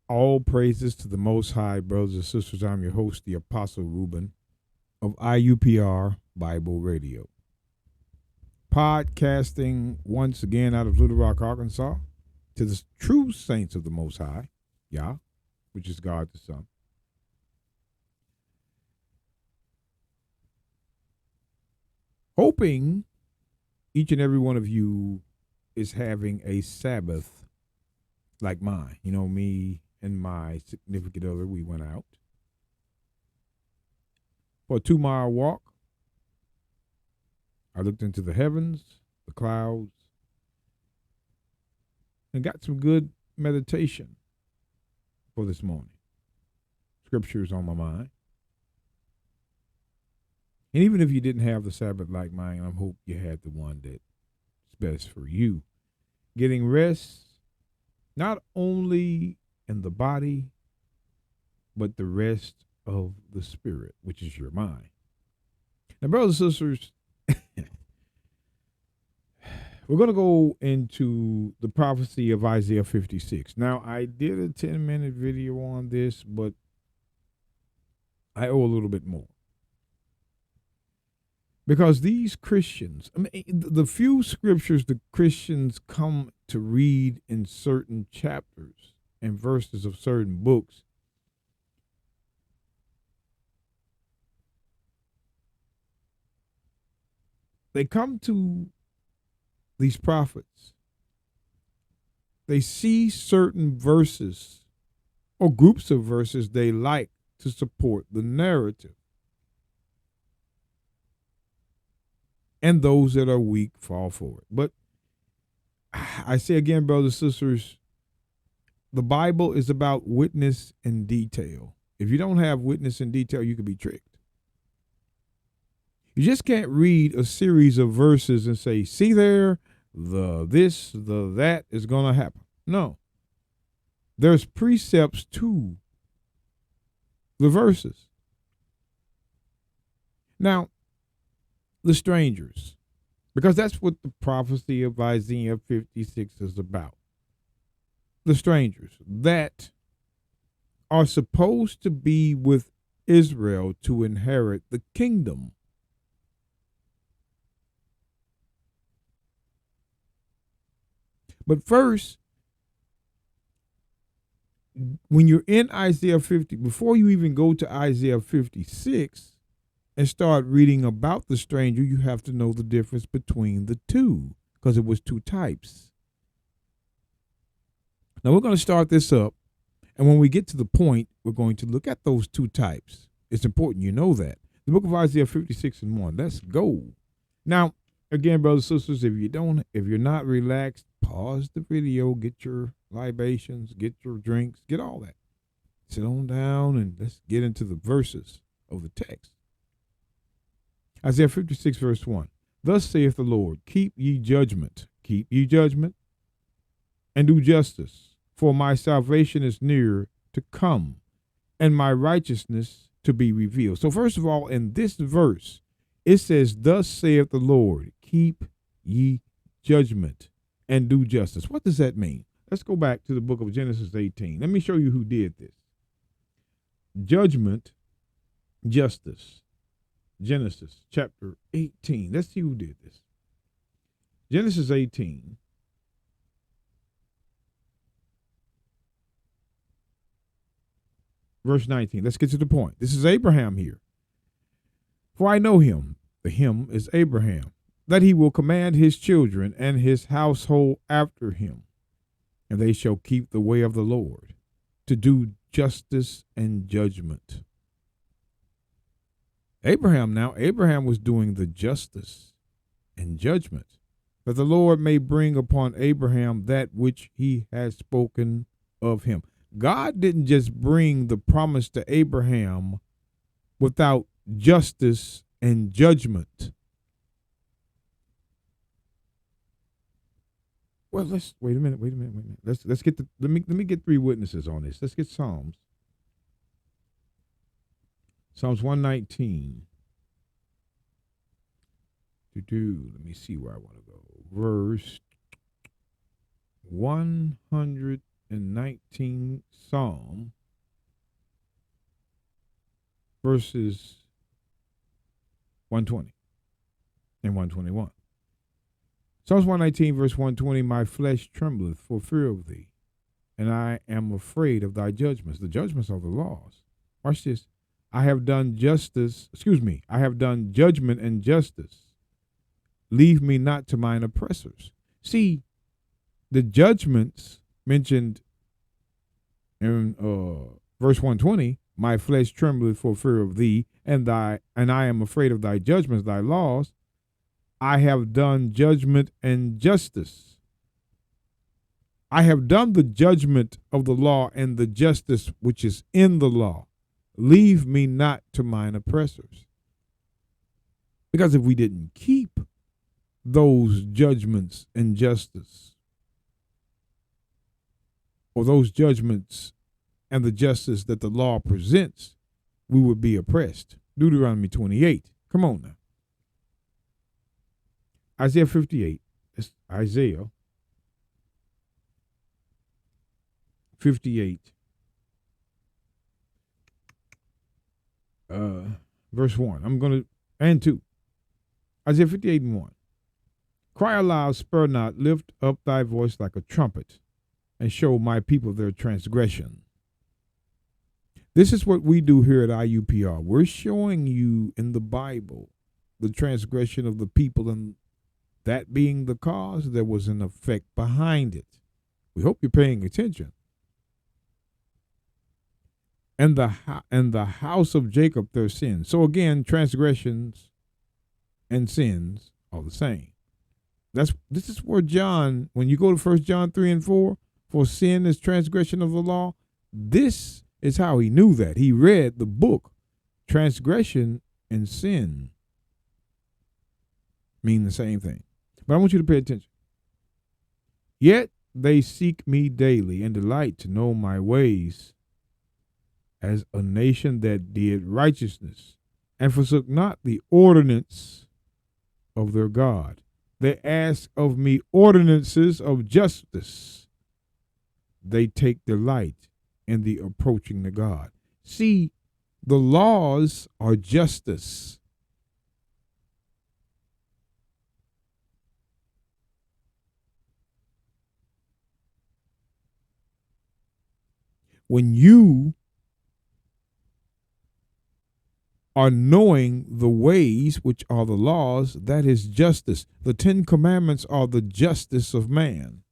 All praises to the Most High, brothers and sisters. I'm your host, the Apostle Reuben of IUPR Bible Radio. Podcasting once again out of Little Rock, Arkansas, to the true saints of the Most High, Yah, which is God the Son. Hoping each and every one of you is having a Sabbath like mine. You know, me and my significant other, we went out for a 2-mile walk. I looked into the heavens, the clouds, and got some good meditation for this morning. Scriptures on my mind. And even if you didn't have the Sabbath like mine, I hope you had the one that's best for you. Getting rest, not only in the body, but the rest of the spirit, which is your mind. Now, brothers and sisters, we're going to go into the prophecy of Isaiah 56. Now, I did a 10-minute video on this, but I owe a little bit more. Because these Christians, the few scriptures the Christians come to read in certain chapters and verses of certain books, they come to these prophets. They see certain verses or groups of verses they like to support the narrative. And those that are weak fall for it. But I say again, brothers and sisters, the Bible is about witness and detail. If you don't have witness and detail, you can be tricked. You just can't read a series of verses and say, see there, the this, the that is going to happen. No. There's precepts to the verses. Now, the strangers, because that's what the prophecy of Isaiah 56 is about. The strangers that are supposed to be with Israel to inherit the kingdom. But first, when you're in Isaiah 50, before you even go to Isaiah 56, and start reading about the stranger, you have to know the difference between the two, because it was two types. Now we're going to start this up, and when we get to the point, we're going to look at those two types. It's important you know that. The book of Isaiah 56:1. Let's go. Now, again, brothers and sisters, if you're not relaxed, pause the video, get your libations, get your drinks, get all that. Sit on down and let's get into the verses of the text. Isaiah 56, verse 1. Thus saith the Lord, keep ye judgment, and do justice, for my salvation is near to come, and my righteousness to be revealed. So first of all, in this verse, it says, thus saith the Lord, keep ye judgment, and do justice. What does that mean? Let's go back to the book of Genesis 18. Let me show you who did this. Judgment, justice. Genesis chapter 18. Let's see who did this. Genesis 18. Verse 19. Let's get to the point. This is Abraham here. For I know him, the him is Abraham, that he will command his children and his household after him, and they shall keep the way of the Lord, to do justice and judgment. Abraham was doing the justice and judgment, that the Lord may bring upon Abraham that which he has spoken of him. God didn't just bring the promise to Abraham without justice and judgment. Well, let's wait a minute. Let's get let me get 3 witnesses on this. Let's get Psalms 119. Let me see where I want to go. Verse 100. 119 Psalm, verses 120 and 121. Psalms 119, verse 120, my flesh trembleth for fear of thee, and I am afraid of thy judgments. The judgments are the laws. Watch this. I have done judgment and justice. Leave me not to mine oppressors. See, the judgments mentioned in verse 120, my flesh trembleth for fear of thee, and I am afraid of thy judgments, thy laws. I have done judgment and justice. I have done the judgment of the law and the justice which is in the law. Leave me not to mine oppressors. Because if we didn't keep those judgments and justice, or those judgments and the justice that the law presents, we would be oppressed. Deuteronomy 28. Come on now. Isaiah 58. It's Isaiah 58. Verse 1. I'm going to, and 2. Isaiah 58 and 1. Cry aloud, spare not, lift up thy voice like a trumpet, and show my people their transgression. This is what we do here at IUPR. We're showing you in the Bible the transgression of the people, and that being the cause, there was an effect behind it. We hope you're paying attention. And the house of Jacob their sins. So again, transgressions and sins are the same. This is where John, when you go to 1 John 3 and 4, for sin is transgression of the law, this is how he knew that. He read the book. Transgression and sin mean the same thing. But I want you to pay attention. Yet they seek me daily and delight to know my ways, as a nation that did righteousness and forsook not the ordinance of their God. They ask of me ordinances of justice. They take delight in the approaching to God. See, the laws are justice. When you are knowing the ways, which are the laws, that is justice. The 10 Commandments are the justice of man.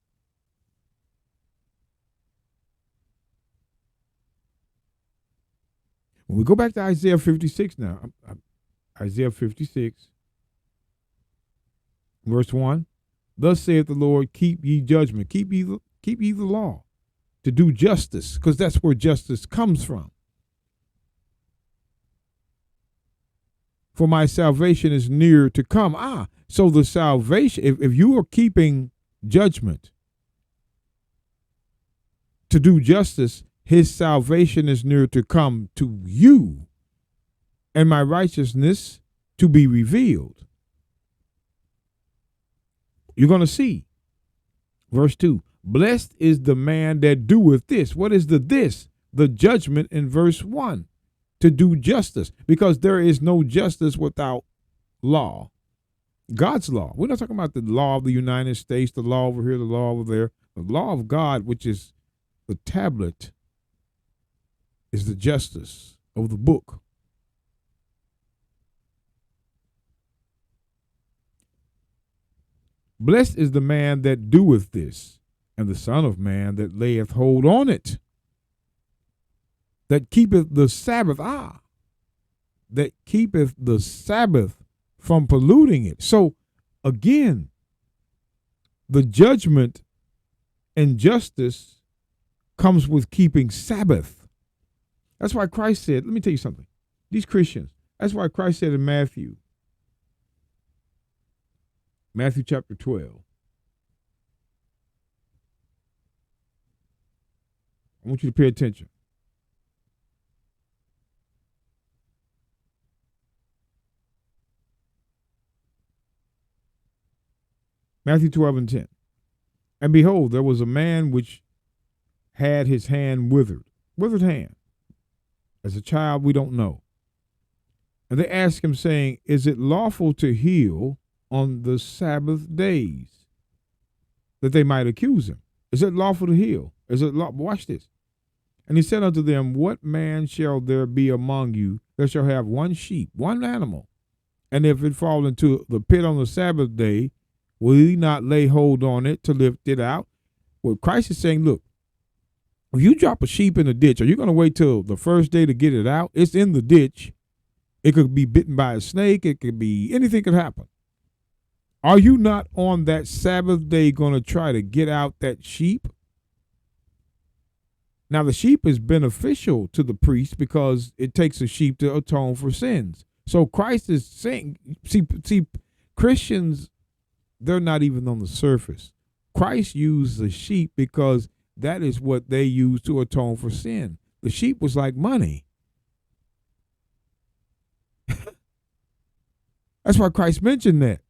When we go back to Isaiah 56 now, Isaiah 56, verse 1, thus saith the Lord, keep ye judgment, keep ye the law, to do justice, because that's where justice comes from. For my salvation is near to come. So the salvation, if you are keeping judgment to do justice, his salvation is near to come to you, and my righteousness to be revealed. You're going to see. Verse 2, blessed is the man that doeth this. What is the this? The judgment in verse 1. To do justice, because there is no justice without law. God's law. We're not talking about the law of the United States, the law over here, the law over there. The law of God, which is the tablet, is the justice of the book. Blessed is the man that doeth this, and the Son of Man that layeth hold on it, that keepeth the Sabbath, that keepeth the Sabbath from polluting it. So again, the judgment and justice comes with keeping Sabbath. That's why Christ said, let me tell you something. These Christians, that's why Christ said in Matthew chapter 12, I want you to pay attention. Matthew 12 and 10. And behold, there was a man which had his hand withered hand. As a child, we don't know. And they asked him, saying, is it lawful to heal on the Sabbath days? That they might accuse him. Is it lawful to heal? Is it watch this. And he said unto them, what man shall there be among you that shall have one sheep, one animal? And if it fall into the pit on the Sabbath day, will he not lay hold on it to lift it out? Well, Christ is saying, look, if you drop a sheep in a ditch, are you going to wait till the first day to get it out? It's in the ditch. It could be bitten by a snake. It could be anything could happen. Are you not on that Sabbath day going to try to get out that sheep? Now, the sheep is beneficial to the priest because it takes a sheep to atone for sins. So Christ is saying, see, Christians, they're not even on the surface. Christ used the sheep because that is what they use to atone for sin. The sheep was like money. That's why Christ mentioned that.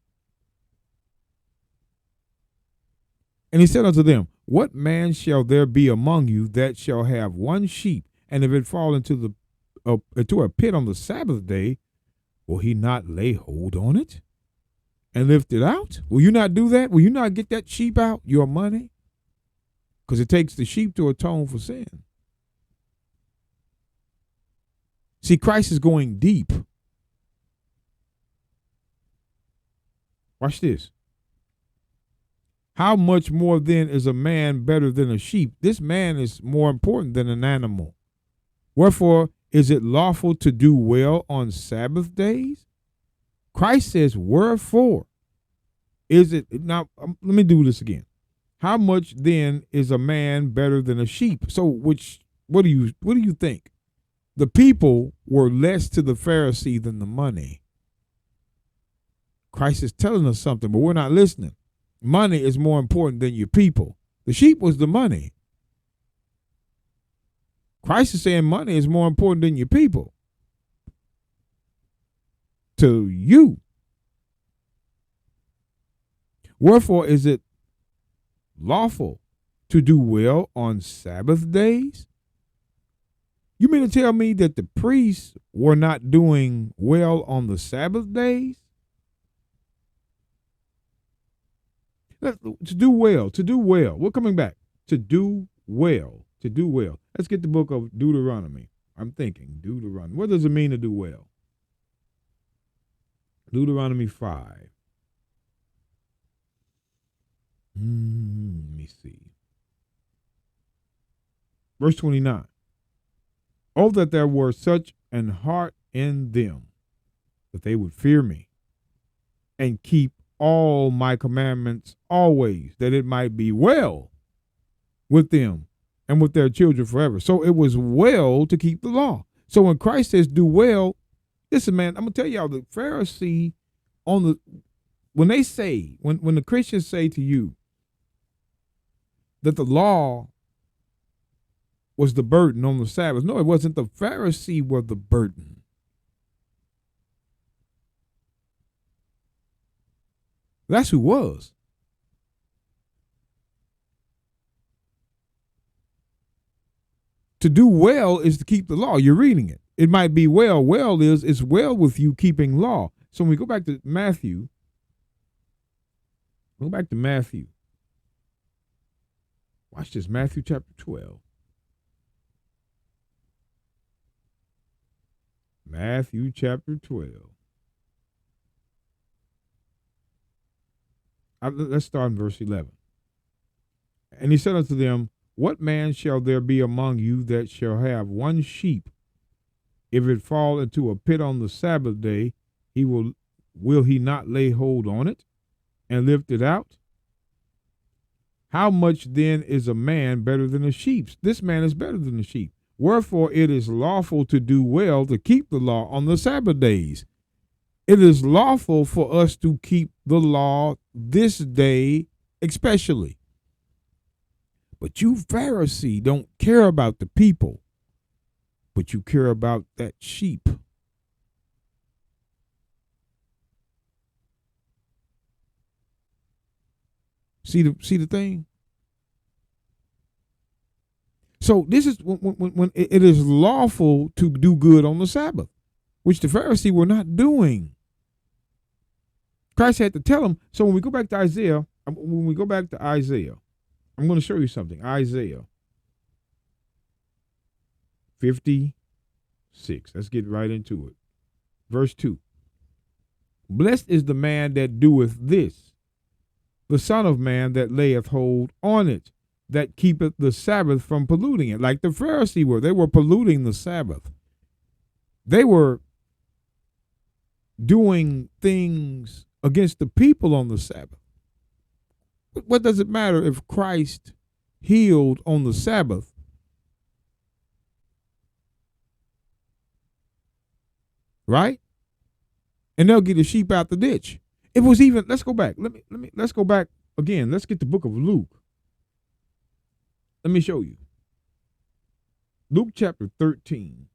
And he said unto them, what man shall there be among you that shall have one sheep, and if it fall into a pit on the Sabbath day, will he not lay hold on it and lift it out? Will you not do that? Will you not get that sheep out, your money? Because it takes the sheep to atone for sin. See, Christ is going deep. Watch this. How much more then is a man better than a sheep? This man is more important than an animal. Wherefore, is it lawful to do well on Sabbath days? Christ says, wherefore is it, now let me do this again. How much then is a man better than a sheep? So what do you think? The people were less to the Pharisee than the money. Christ is telling us something, but we're not listening. Money is more important than your people. The sheep was the money. Christ is saying money is more important than your people. To you. Wherefore is it lawful to do well on Sabbath days? You mean to tell me that the priests were not doing well on the Sabbath days? To do well. We're coming back. To do well. Let's get the book of Deuteronomy. I'm thinking Deuteronomy. What does it mean to do well? Deuteronomy 5. Let me see. Verse 29. Oh, that there were such an heart in them, that they would fear me and keep all my commandments always, that it might be well with them and with their children forever. So it was well to keep the law. So when Christ says do well, listen, man, I'm gonna tell y'all, the Pharisee when the Christians say to you that the law was the burden on the Sabbath, no, it wasn't. The Pharisee were the burden. That's who was. To do well is to keep the law. You're reading it. It might be well. Well is it's well with you keeping law. So when we go back to Matthew, watch this, Matthew chapter 12. Matthew chapter 12. Let's start in verse 11. And he said unto them, what man shall there be among you that shall have one sheep? If it fall into a pit on the Sabbath day, will he not lay hold on it and lift it out? How much then is a man better than a sheep? This man is better than a sheep. Wherefore it is lawful to do well to keep the law on the Sabbath days. It is lawful for us to keep the law this day especially. But you Pharisee don't care about the people, but you care about that sheep. See the thing? So this is when it is lawful to do good on the Sabbath, which the Pharisees were not doing. Christ had to tell them. So when we go back to Isaiah, I'm going to show you something. Isaiah 56. Let's get right into it. Verse 2. Blessed is the man that doeth this, the Son of Man that layeth hold on it, that keepeth the Sabbath from polluting it. Like the Pharisees were. They were polluting the Sabbath. They were doing things against the people on the Sabbath. What does it matter if Christ healed on the Sabbath? Right? And they'll get the sheep out the ditch. It was even, let's go back. Let's go back again. Let's get the book of Luke. Let me show you. Luke chapter 13.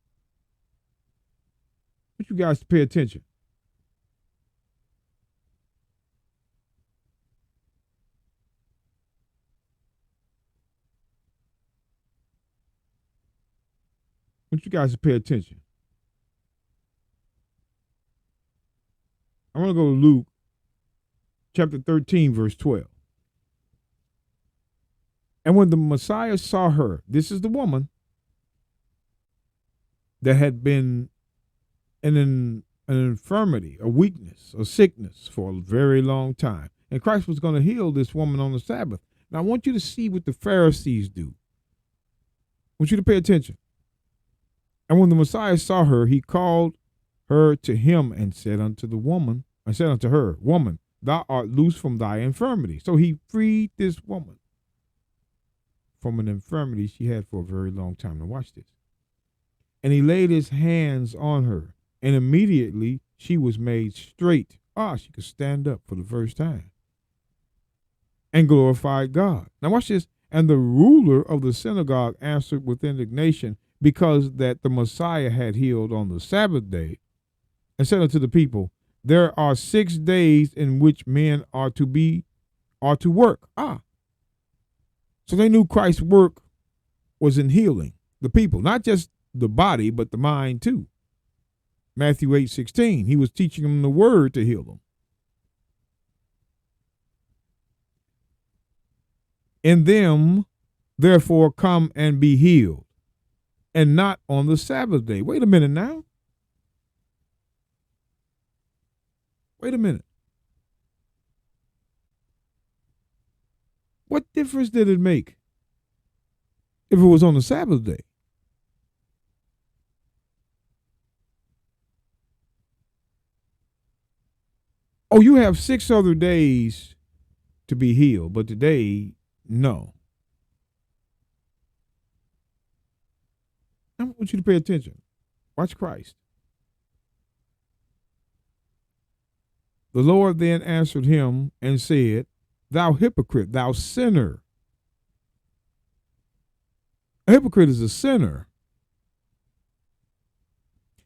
I want you guys to pay attention. I want you guys to pay attention. I want to go to Luke chapter 13, verse 12. And when the Messiah saw her, this is the woman that had been in an infirmity, a weakness, a sickness for a very long time. And Christ was going to heal this woman on the Sabbath. Now I want you to see what the Pharisees do. I want you to pay attention. And when the Messiah saw her, he called her to him and said unto her, Woman, thou art loose from thy infirmity. So he freed this woman from an infirmity she had for a very long time. Now watch this. And he laid his hands on her, and immediately she was made straight. She could stand up for the first time and glorified God. Now watch this. And the ruler of the synagogue answered with indignation, because that the Messiah had healed on the Sabbath day, and said unto the people, there are 6 days in which men are to work. So they knew Christ's work was in healing the people, not just the body, but the mind too. Matthew 8:16, he was teaching them the word to heal them. In them, therefore, come and be healed, and not on the Sabbath day. Wait a minute now. Wait a minute. What difference did it make if it was on the Sabbath day? Oh, you have 6 other days to be healed, but today, no. I want you to pay attention. Watch Christ. The Lord then answered him and said, Thou hypocrite, thou sinner. A hypocrite is a sinner.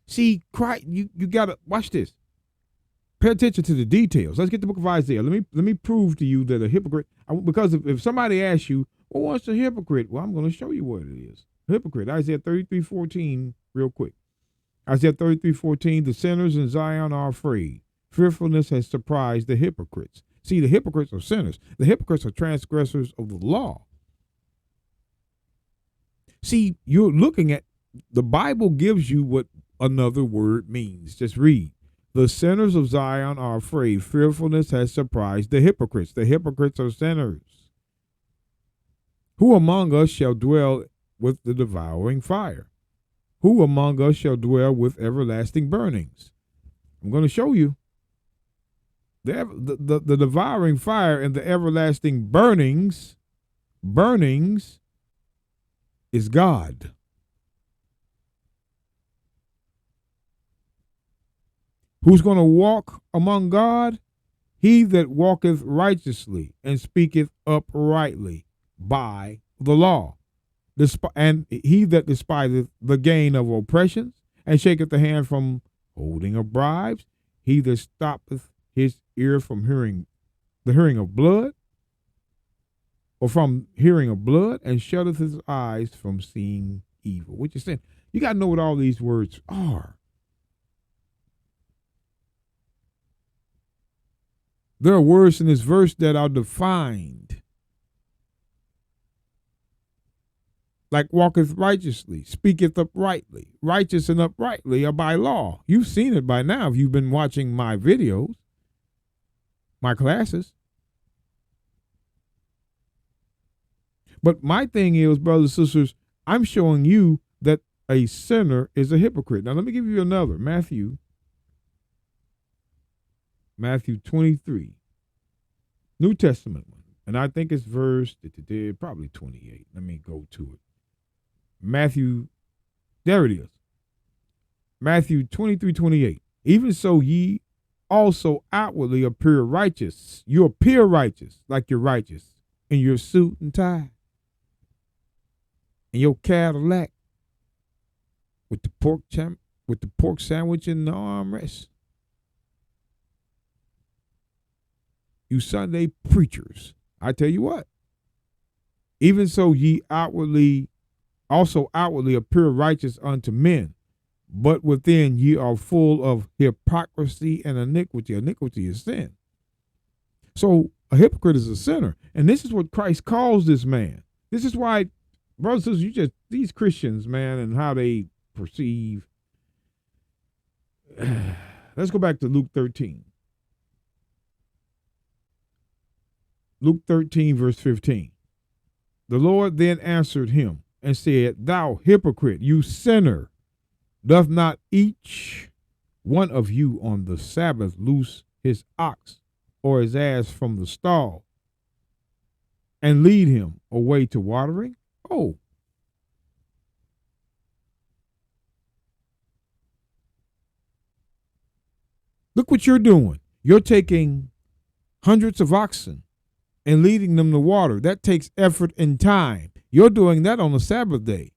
See, Christ, you got to watch this. Pay attention to the details. Let's get the book of Isaiah. Let me prove to you that a hypocrite, because if somebody asks you, well, what's a hypocrite? Well, I'm going to show you what it is. A hypocrite, Isaiah 33:14, real quick. Isaiah 33:14, the sinners in Zion are afraid. Fearfulness has surprised the hypocrites. See, the hypocrites are sinners. The hypocrites are transgressors of the law. See, you're looking at, the Bible gives you what another word means. Just read. The sinners of Zion are afraid. Fearfulness has surprised the hypocrites. The hypocrites are sinners. Who among us shall dwell with the devouring fire? Who among us shall dwell with everlasting burnings? I'm going to show you. The devouring fire and the everlasting burnings is God. Who's going to walk among God? He that walketh righteously and speaketh uprightly by the law. And he that despiseth the gain of oppressions and shaketh the hand from holding of bribes, he that stoppeth his ear from hearing the hearing of blood, or from hearing of blood, and shutteth his eyes from seeing evil. What you're saying, you got to know what all these words are. There are words in this verse that are defined, like walketh righteously, speaketh uprightly. Righteous and uprightly are by law. You've seen it by now if you've been watching my videos, my classes. But my thing is, brothers and sisters, I'm showing you that a sinner is a hypocrite. Now let me give you another. Matthew 23, New Testament one. And I think it's verse probably 28. Let me go to it. Matthew, there it is. Matthew 23:28. Even so ye also outwardly appear righteous. You appear righteous, like you're righteous, in your suit and tie, in your Cadillac, with the pork sandwich and the armrest. You Sunday preachers, I tell you what. Even so ye also outwardly appear righteous unto men, but within ye are full of hypocrisy and iniquity. Iniquity is sin. So a hypocrite is a sinner. And this is what Christ calls this man. This is why, brothers and sisters, these Christians, man, and how they perceive. Let's go back to Luke 13. Luke 13, verse 15. The Lord then answered him and said, Thou hypocrite, you sinner, doth not each one of you on the Sabbath loose his ox or his ass from the stall and lead him away to watering? Oh. Look what you're doing. You're taking hundreds of oxen and leading them to water. That takes effort and time. You're doing that on the Sabbath day.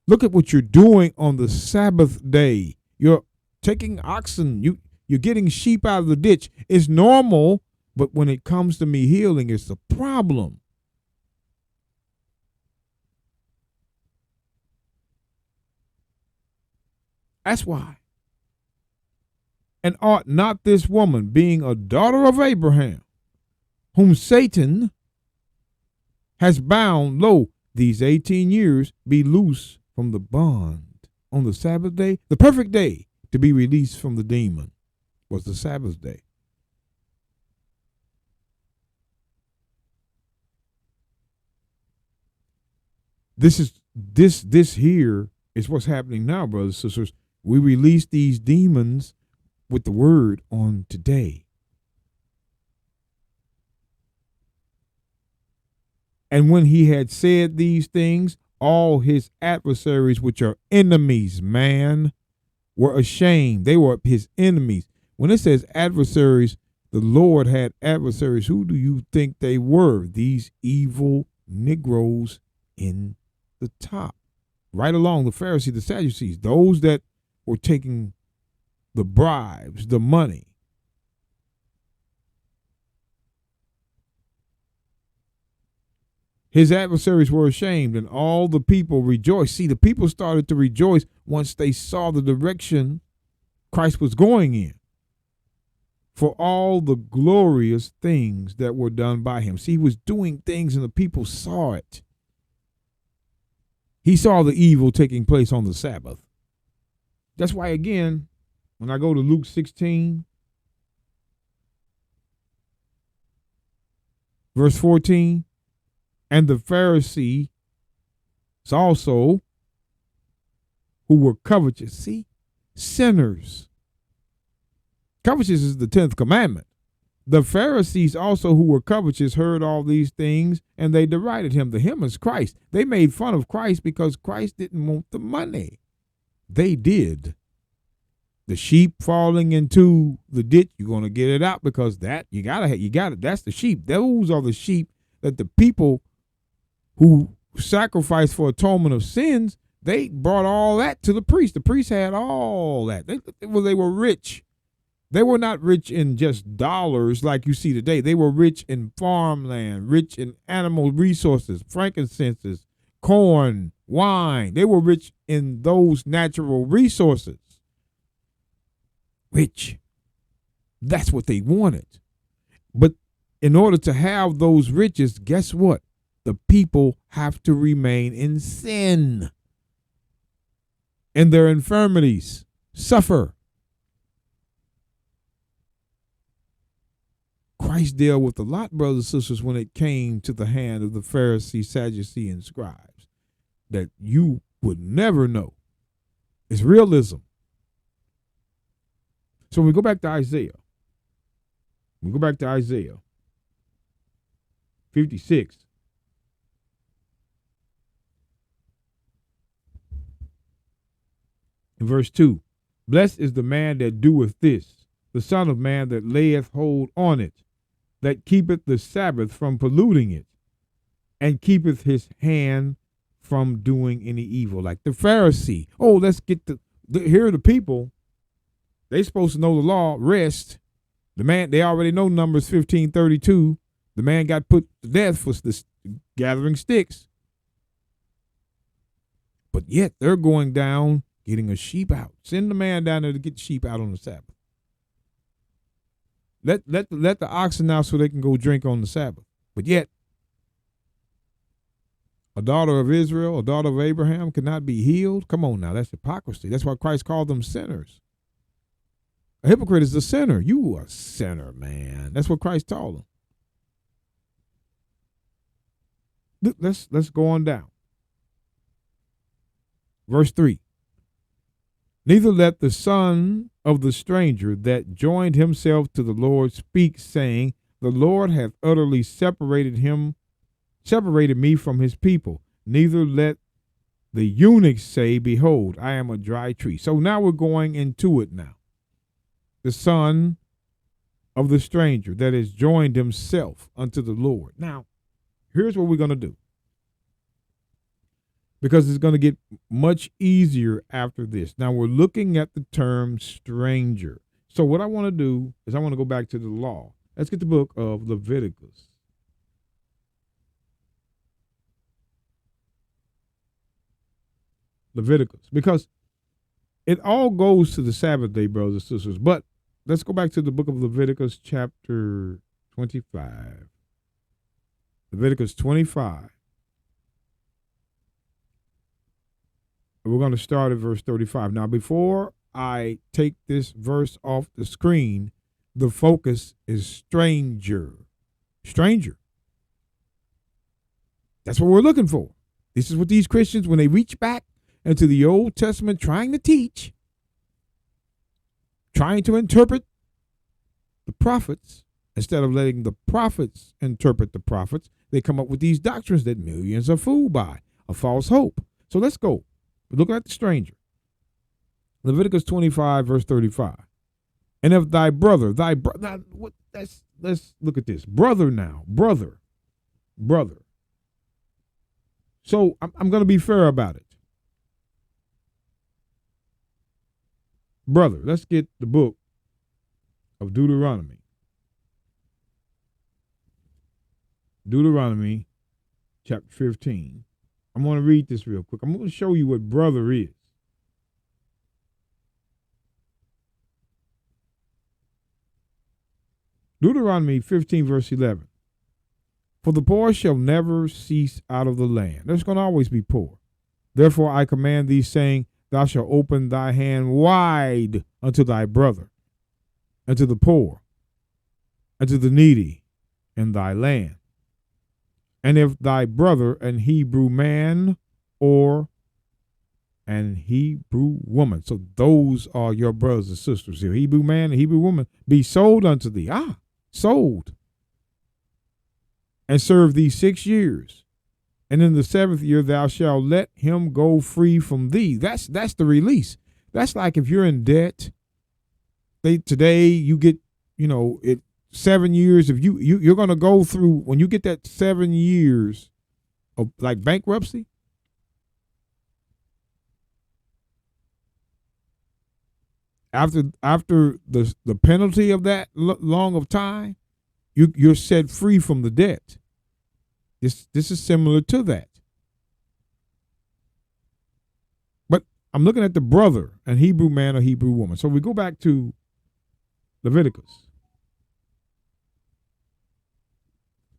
Look at what you're doing on the Sabbath day. You're taking oxen. You're getting sheep out of the ditch. It's normal, but when it comes to me healing, it's a problem. That's why. And ought not this woman, being a daughter of Abraham, whom Satan has bound, lo, these 18 years, be loose from the bond on the Sabbath day? The perfect day to be released from the demon was the Sabbath day. This here is what's happening now, brothers and sisters. We release these demons with the word on today. And when he had said these things, all his adversaries, which are enemies, man, were ashamed. They were his enemies. When it says adversaries, the Lord had adversaries. Who do you think they were? These evil Negroes in the top. Right along the Pharisees, the Sadducees, those that were taking the bribes, the money. His adversaries were ashamed, and all the people rejoiced. See, the people started to rejoice once they saw the direction Christ was going in, for all the glorious things that were done by him. See, he was doing things, and the people saw it. He saw the evil taking place on the Sabbath. That's why, again, when I go to Luke 16, verse 14, and the Pharisees also, who were covetous, see, sinners. Covetous is the 10th commandment. The Pharisees also, who were covetous, heard all these things, and they derided him. The him is Christ. They made fun of Christ because Christ didn't want the money. They did. The sheep falling into the ditch, you're going to get it out because that you got it. That's the sheep. Those are the sheep that the people who sacrificed for atonement of sins, they brought all that to the priest. The priest had all that. They were rich. They were not rich in just dollars like you see today. They were rich in farmland, rich in animal resources, frankincense, corn, wine. They were rich in those natural resources. Rich. That's what they wanted. But in order to have those riches, guess what? The people have to remain in sin. In their infirmities, suffer. Christ dealt with a lot, brothers and sisters, when it came to the hand of the Pharisees, Sadducees, and scribes that you would never know. It's realism. So when we go back to Isaiah, 56. In verse 2, blessed is the man that doeth this, the son of man that layeth hold on it, that keepeth the Sabbath from polluting it, and keepeth his hand from doing any evil. Like the Pharisee. Oh, let's get here are the people. They supposed to know the law, rest. The man, they already know Numbers 15:32. The man got put to death for this gathering sticks. But yet they're going down, getting a sheep out. Send the man down there to get the sheep out on the Sabbath. Let the oxen out so they can go drink on the Sabbath. But yet, a daughter of Israel, a daughter of Abraham cannot be healed. Come on now, that's hypocrisy. That's why Christ called them sinners. A hypocrite is a sinner. You are a sinner, man. That's what Christ told them. Let's go on down. Verse 3. Neither let the son of the stranger that joined himself to the Lord speak, saying, the Lord hath utterly separated me from his people. Neither let the eunuchs say, behold, I am a dry tree. So now we're going into it now. The son of the stranger that has joined himself unto the Lord. Now, here's what we're going to do. Because it's going to get much easier after this. Now we're looking at the term stranger. So what I want to do is I want to go back to the law. Let's get the book of Leviticus. Because it all goes to the Sabbath day, brothers and sisters. But let's go back to the book of Leviticus chapter 25. Leviticus 25. We're going to start at verse 35. Now, before I take this verse off the screen, the focus is stranger. Stranger. That's what we're looking for. This is what these Christians, when they reach back into the Old Testament trying to teach, trying to interpret the prophets, instead of letting the prophets interpret the prophets, they come up with these doctrines that millions are fooled by, a false hope. So let's go. Look at the stranger. Leviticus 25, verse 35. And if thy brother, now, let's look at this. Brother now, brother. So I'm going to be fair about it. Brother, let's get the book of Deuteronomy. Deuteronomy chapter 15. I'm going to read this real quick. I'm going to show you what brother is. Deuteronomy 15, verse 11. For the poor shall never cease out of the land. There's going to always be poor. Therefore I command thee, saying, thou shalt open thy hand wide unto thy brother, and to the poor, and to the needy in thy land. And if thy brother, an Hebrew man or an Hebrew woman, so those are your brothers and sisters here, Hebrew man and Hebrew woman, be sold unto thee, sold, and serve thee 6 years. And in the 7th year thou shalt let him go free from thee. That's the release. That's like if you're in debt. Today you get, 7 years. If you're going to go through, when you get that 7 years of like bankruptcy, After the penalty of that long of time, you're set free from the debt. This is similar to that. But I'm looking at the brother, an Hebrew man or Hebrew woman. So we go back to Leviticus.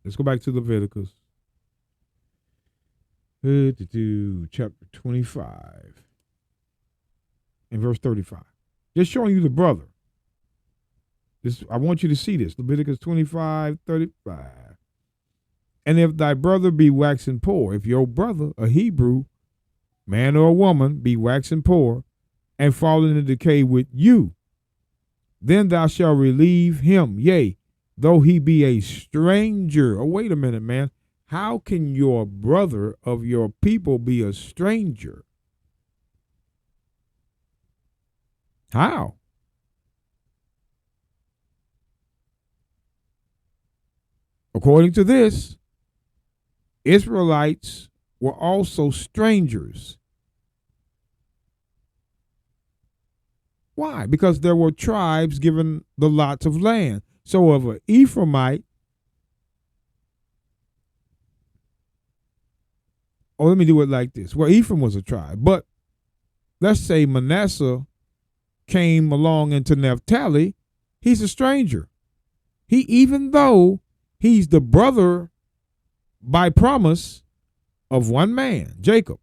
Let's go back to Leviticus. Chapter 25 and verse 35. Just showing you the brother. I want you to see this. Leviticus 25:35. And if thy brother be waxen poor, if your brother, a Hebrew, man or a woman, be waxen poor, and fall into decay with you, then thou shalt relieve him, yea, though he be a stranger. Oh, wait a minute, man. How can your brother of your people be a stranger? How? According to this, Israelites were also strangers. Why? Because there were tribes given the lots of land. So of an Ephraimite, let me do it like this. Well, Ephraim was a tribe, but let's say Manasseh came along into Naphtali, he's a stranger. Even though he's the brother by promise of one man, Jacob,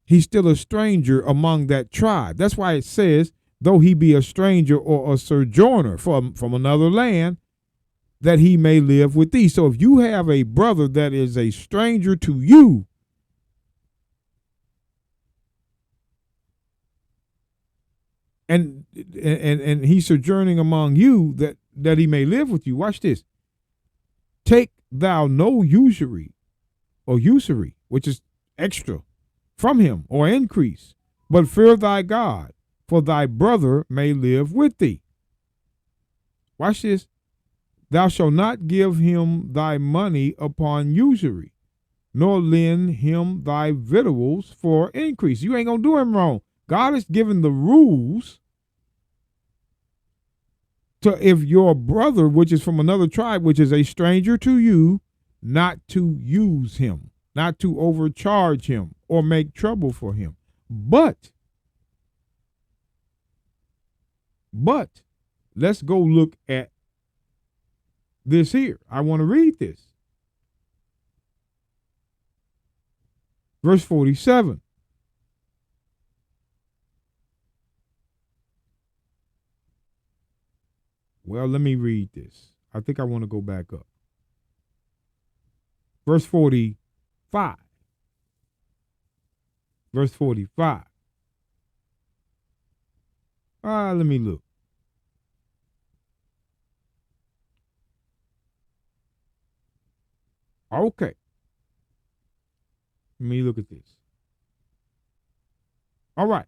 he's still a stranger among that tribe. That's why it says, though he be a stranger or a sojourner from another land, that he may live with thee. So if you have a brother that is a stranger to you, and he's sojourning among you, that he may live with you. Watch this. Take thou no usury, which is extra, from him, or increase, but fear thy God, for thy brother may live with thee. Watch this. Thou shalt not give him thy money upon usury, nor lend him thy victuals for increase. You ain't gonna do him wrong. God has given the rules to, if your brother, which is from another tribe, which is a stranger to you, not to use him, not to overcharge him or make trouble for him. But let's go look at this here. I want to read this. Verse 47. Well, let me read this. I think I want to go back up. Verse 45. Verse 45. Let me look. Okay. Let me look at this. All right.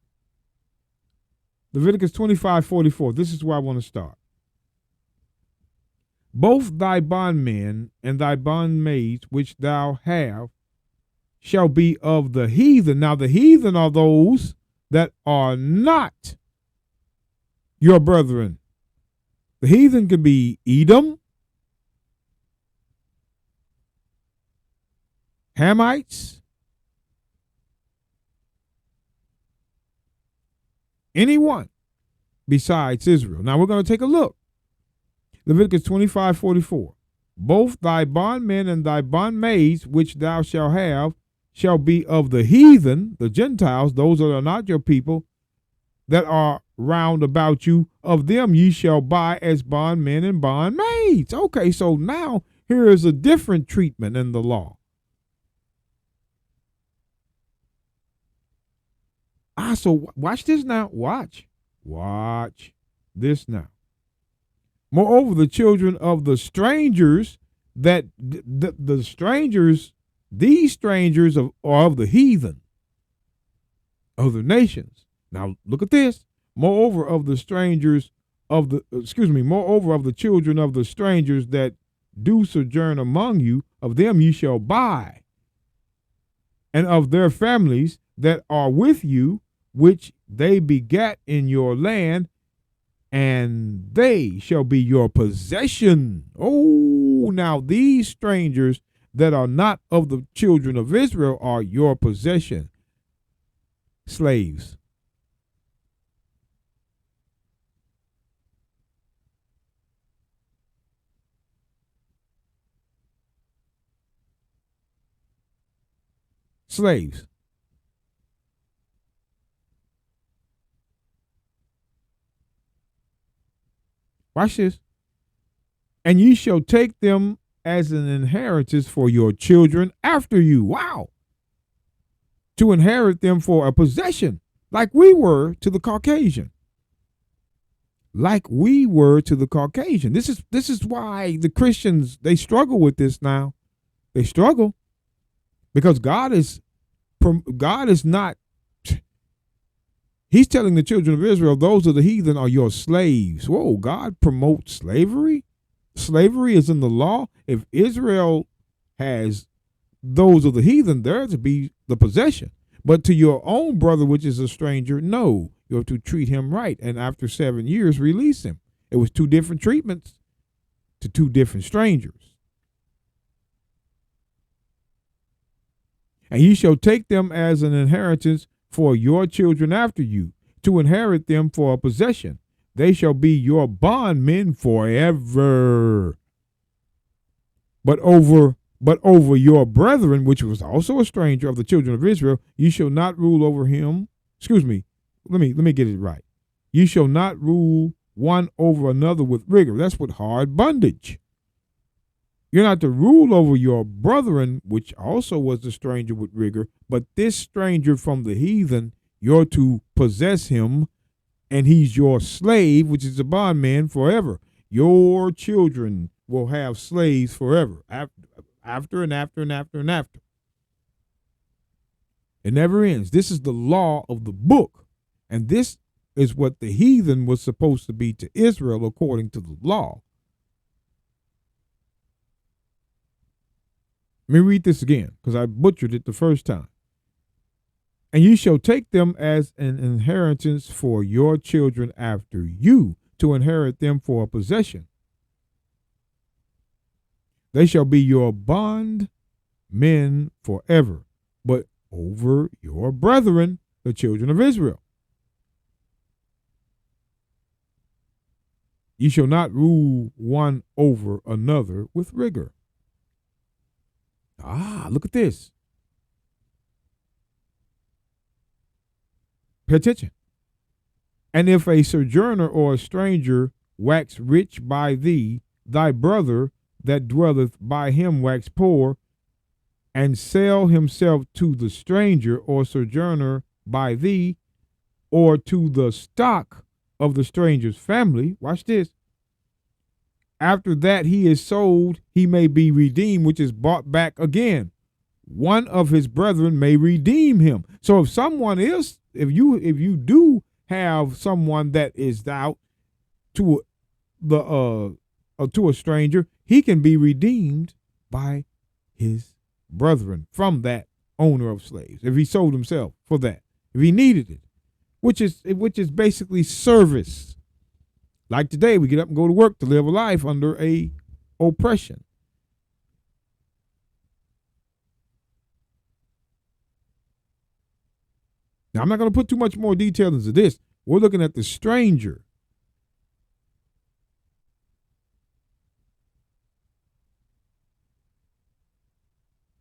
Leviticus 25:44. This is where I want to start. Both thy bondmen and thy bondmaids which thou have shall be of the heathen. Now the heathen are those that are not your brethren. The heathen could be Edom, Hamites, anyone besides Israel. Now we're going to take a look. Leviticus 25:44. Both thy bondmen and thy bondmaids which thou shalt have shall be of the heathen, the Gentiles, those that are not your people, that are round about you. Of them ye shall buy as bondmen and bondmaids. Okay, so now here is a different treatment in the law. So watch this now. Watch this now. Moreover, the children of the strangers, that the strangers, these strangers are of the heathen, of the nations. Now look at this. Moreover of the strangers of the, moreover of the children of the strangers that do sojourn among you, of them ye shall buy, and of their families that are with you, which they begat in your land, and they shall be your possession. Oh, now these strangers that are not of the children of Israel are your possession. Slaves. Slaves. Watch this. And ye shall take them as an inheritance for your children after you. Wow. To inherit them for a possession, like we were to the Caucasian. Like we were to the Caucasian. This is why the Christians, they struggle with this now. They struggle because God is not. He's telling the children of Israel, those of the heathen are your slaves. Whoa, God promotes slavery? Slavery is in the law. If Israel has those of the heathen, they're to be the possession. But to your own brother, which is a stranger, no, you have to treat him right. And after 7 years, release him. It was 2 different treatments to 2 different strangers. And ye shall take them as an inheritance for your children after you, to inherit them for a possession. They shall be your bondmen forever. But over your brethren, which was also a stranger of the children of Israel, ye shall not rule over him. Excuse me. Let me get it right. Ye shall not rule one over another with rigor. That's with hard bondage. You're not to rule over your brethren, which also was the stranger with rigor, but this stranger from the heathen, you're to possess him, and he's your slave, which is a bondman forever. Your children will have slaves forever, after and after and after and after. It never ends. This is the law of the book, and this is what the heathen was supposed to be to Israel according to the law. Let me read this again, because I butchered it the first time. And you shall take them as an inheritance for your children after you, to inherit them for a possession. They shall be your bondmen forever, but over your brethren, the children of Israel. Ye shall not rule one over another with rigor. Look at this. Pay attention. And if a sojourner or a stranger wax rich by thee, thy brother that dwelleth by him wax poor, and sell himself to the stranger or sojourner by thee, or to the stock of the stranger's family, watch this, after that he is sold, he may be redeemed, which is bought back again. One of his brethren may redeem him. So if you do have someone that is out to a stranger, he can be redeemed by his brethren from that owner of slaves. If he sold himself for that, if he needed it, which is basically service. Like today, we get up and go to work to live a life under a oppression. Now, I'm not going to put too much more detail into this. We're looking at the stranger.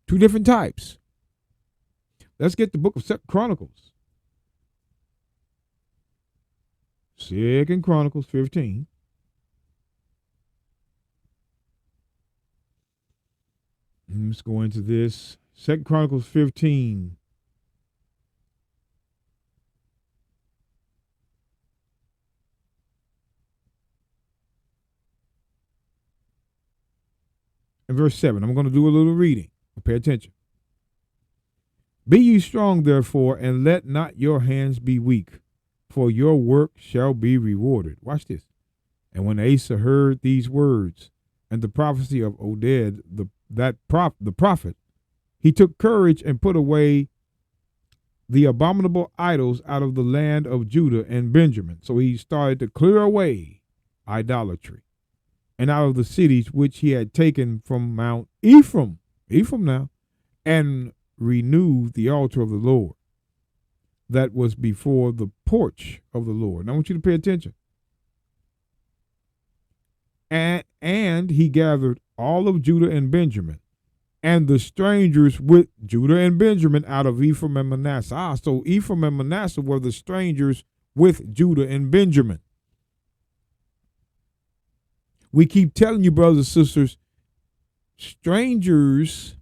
Two different types. Let's get the book of 2 Chronicles. 2 Chronicles 15. Let's go into this. 2 Chronicles 15. And verse 7. I'm going to do a little reading. Pay attention. Be ye strong, therefore, and let not your hands be weak, for your work shall be rewarded. Watch this. And when Asa heard these words and the prophecy of Oded, the prophet, he took courage and put away the abominable idols out of the land of Judah and Benjamin. So he started to clear away idolatry. And out of the cities which he had taken from Mount Ephraim now, and renewed the altar of the Lord that was before the porch of the Lord. Now I want you to pay attention. And he gathered all of Judah and Benjamin, and the strangers with Judah and Benjamin out of Ephraim and Manasseh. So Ephraim and Manasseh were the strangers with Judah and Benjamin. We keep telling you, brothers and sisters, strangers,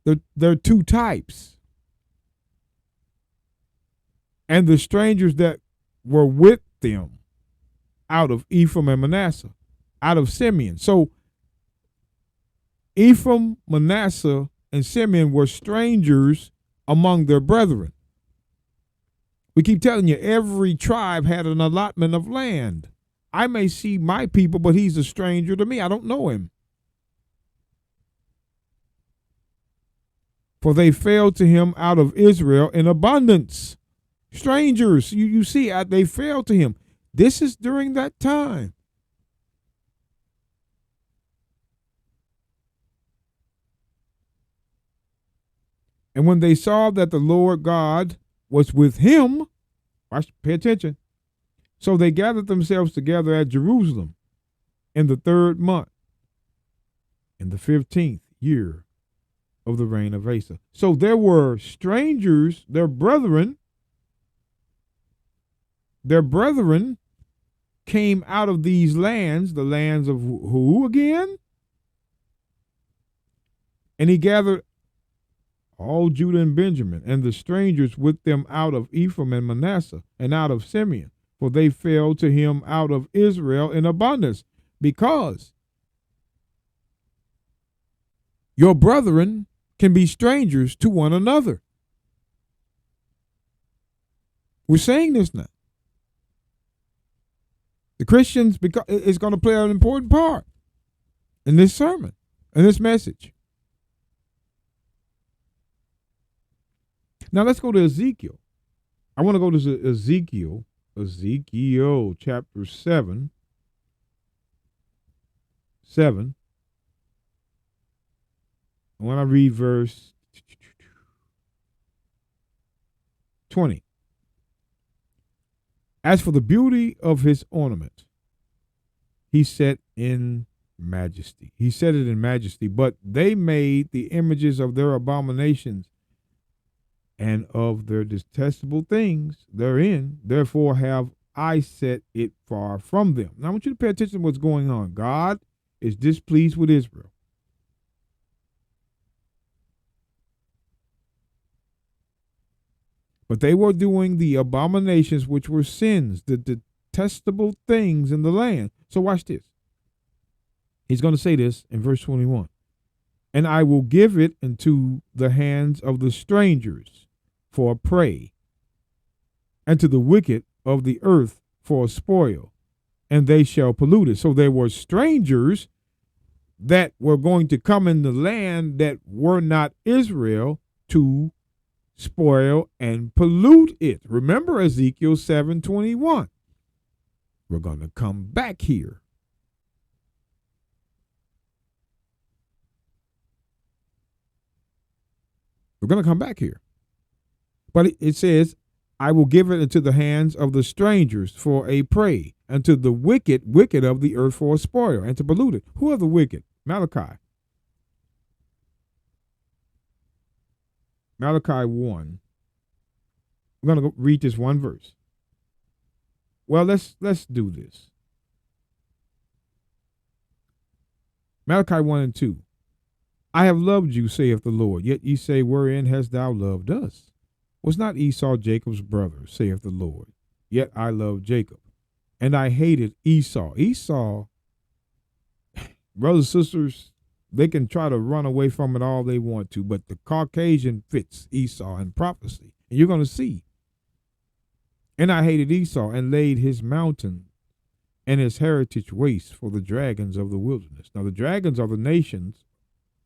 there are two types. And the strangers that were with them out of Ephraim and Manasseh, out of Simeon. So Ephraim, Manasseh, and Simeon were strangers among their brethren. We keep telling you, every tribe had an allotment of land. I may see my people, but he's a stranger to me. I don't know him. For they fell to him out of Israel in abundance. Strangers, you see, they fell to him. This is during that time. And when they saw that the Lord God was with him, pay attention. So they gathered themselves together at Jerusalem in the 3rd month, in the 15th year of the reign of Asa. So there were strangers, their brethren came out of these lands, the lands of who again? And he gathered all Judah and Benjamin, and the strangers with them out of Ephraim and Manasseh, and out of Simeon, for they fell to him out of Israel in abundance, because your brethren can be strangers to one another. We're saying this now. The Christians is going to play an important part in this sermon, in this message. Now let's go to Ezekiel. I want to go to Ezekiel chapter 7. I want to read verse 20. As for the beauty of his ornament, he set in majesty. He set it in majesty, but they made the images of their abominations and of their detestable things therein. Therefore have I set it far from them. Now I want you to pay attention to what's going on. God is displeased with Israel. But they were doing the abominations, which were sins, the detestable things in the land. So watch this. He's going to say this in verse 21. And I will give it into the hands of the strangers for a prey, and to the wicked of the earth for a spoil, and they shall pollute it. So there were strangers that were going to come in the land that were not Israel to spoil and pollute it. Remember Ezekiel 7:21. We're going to come back here. We're going to come back here. But it says, I will give it into the hands of the strangers for a prey, and to the wicked of the earth for a spoil, and to pollute it. Who are the wicked? Malachi. Malachi 1. I'm going to read this one verse. Well, let's do this. Malachi 1 and 2. I have loved you, saith the Lord, yet ye say, wherein hast thou loved us? Was not Esau Jacob's brother, saith the Lord? Yet I loved Jacob, and I hated Esau. Esau, brothers and sisters, they can try to run away from it all they want to, but the Caucasian fits Esau in prophecy. And you're going to see. And I hated Esau, and laid his mountain and his heritage waste for the dragons of the wilderness. Now the dragons are the nations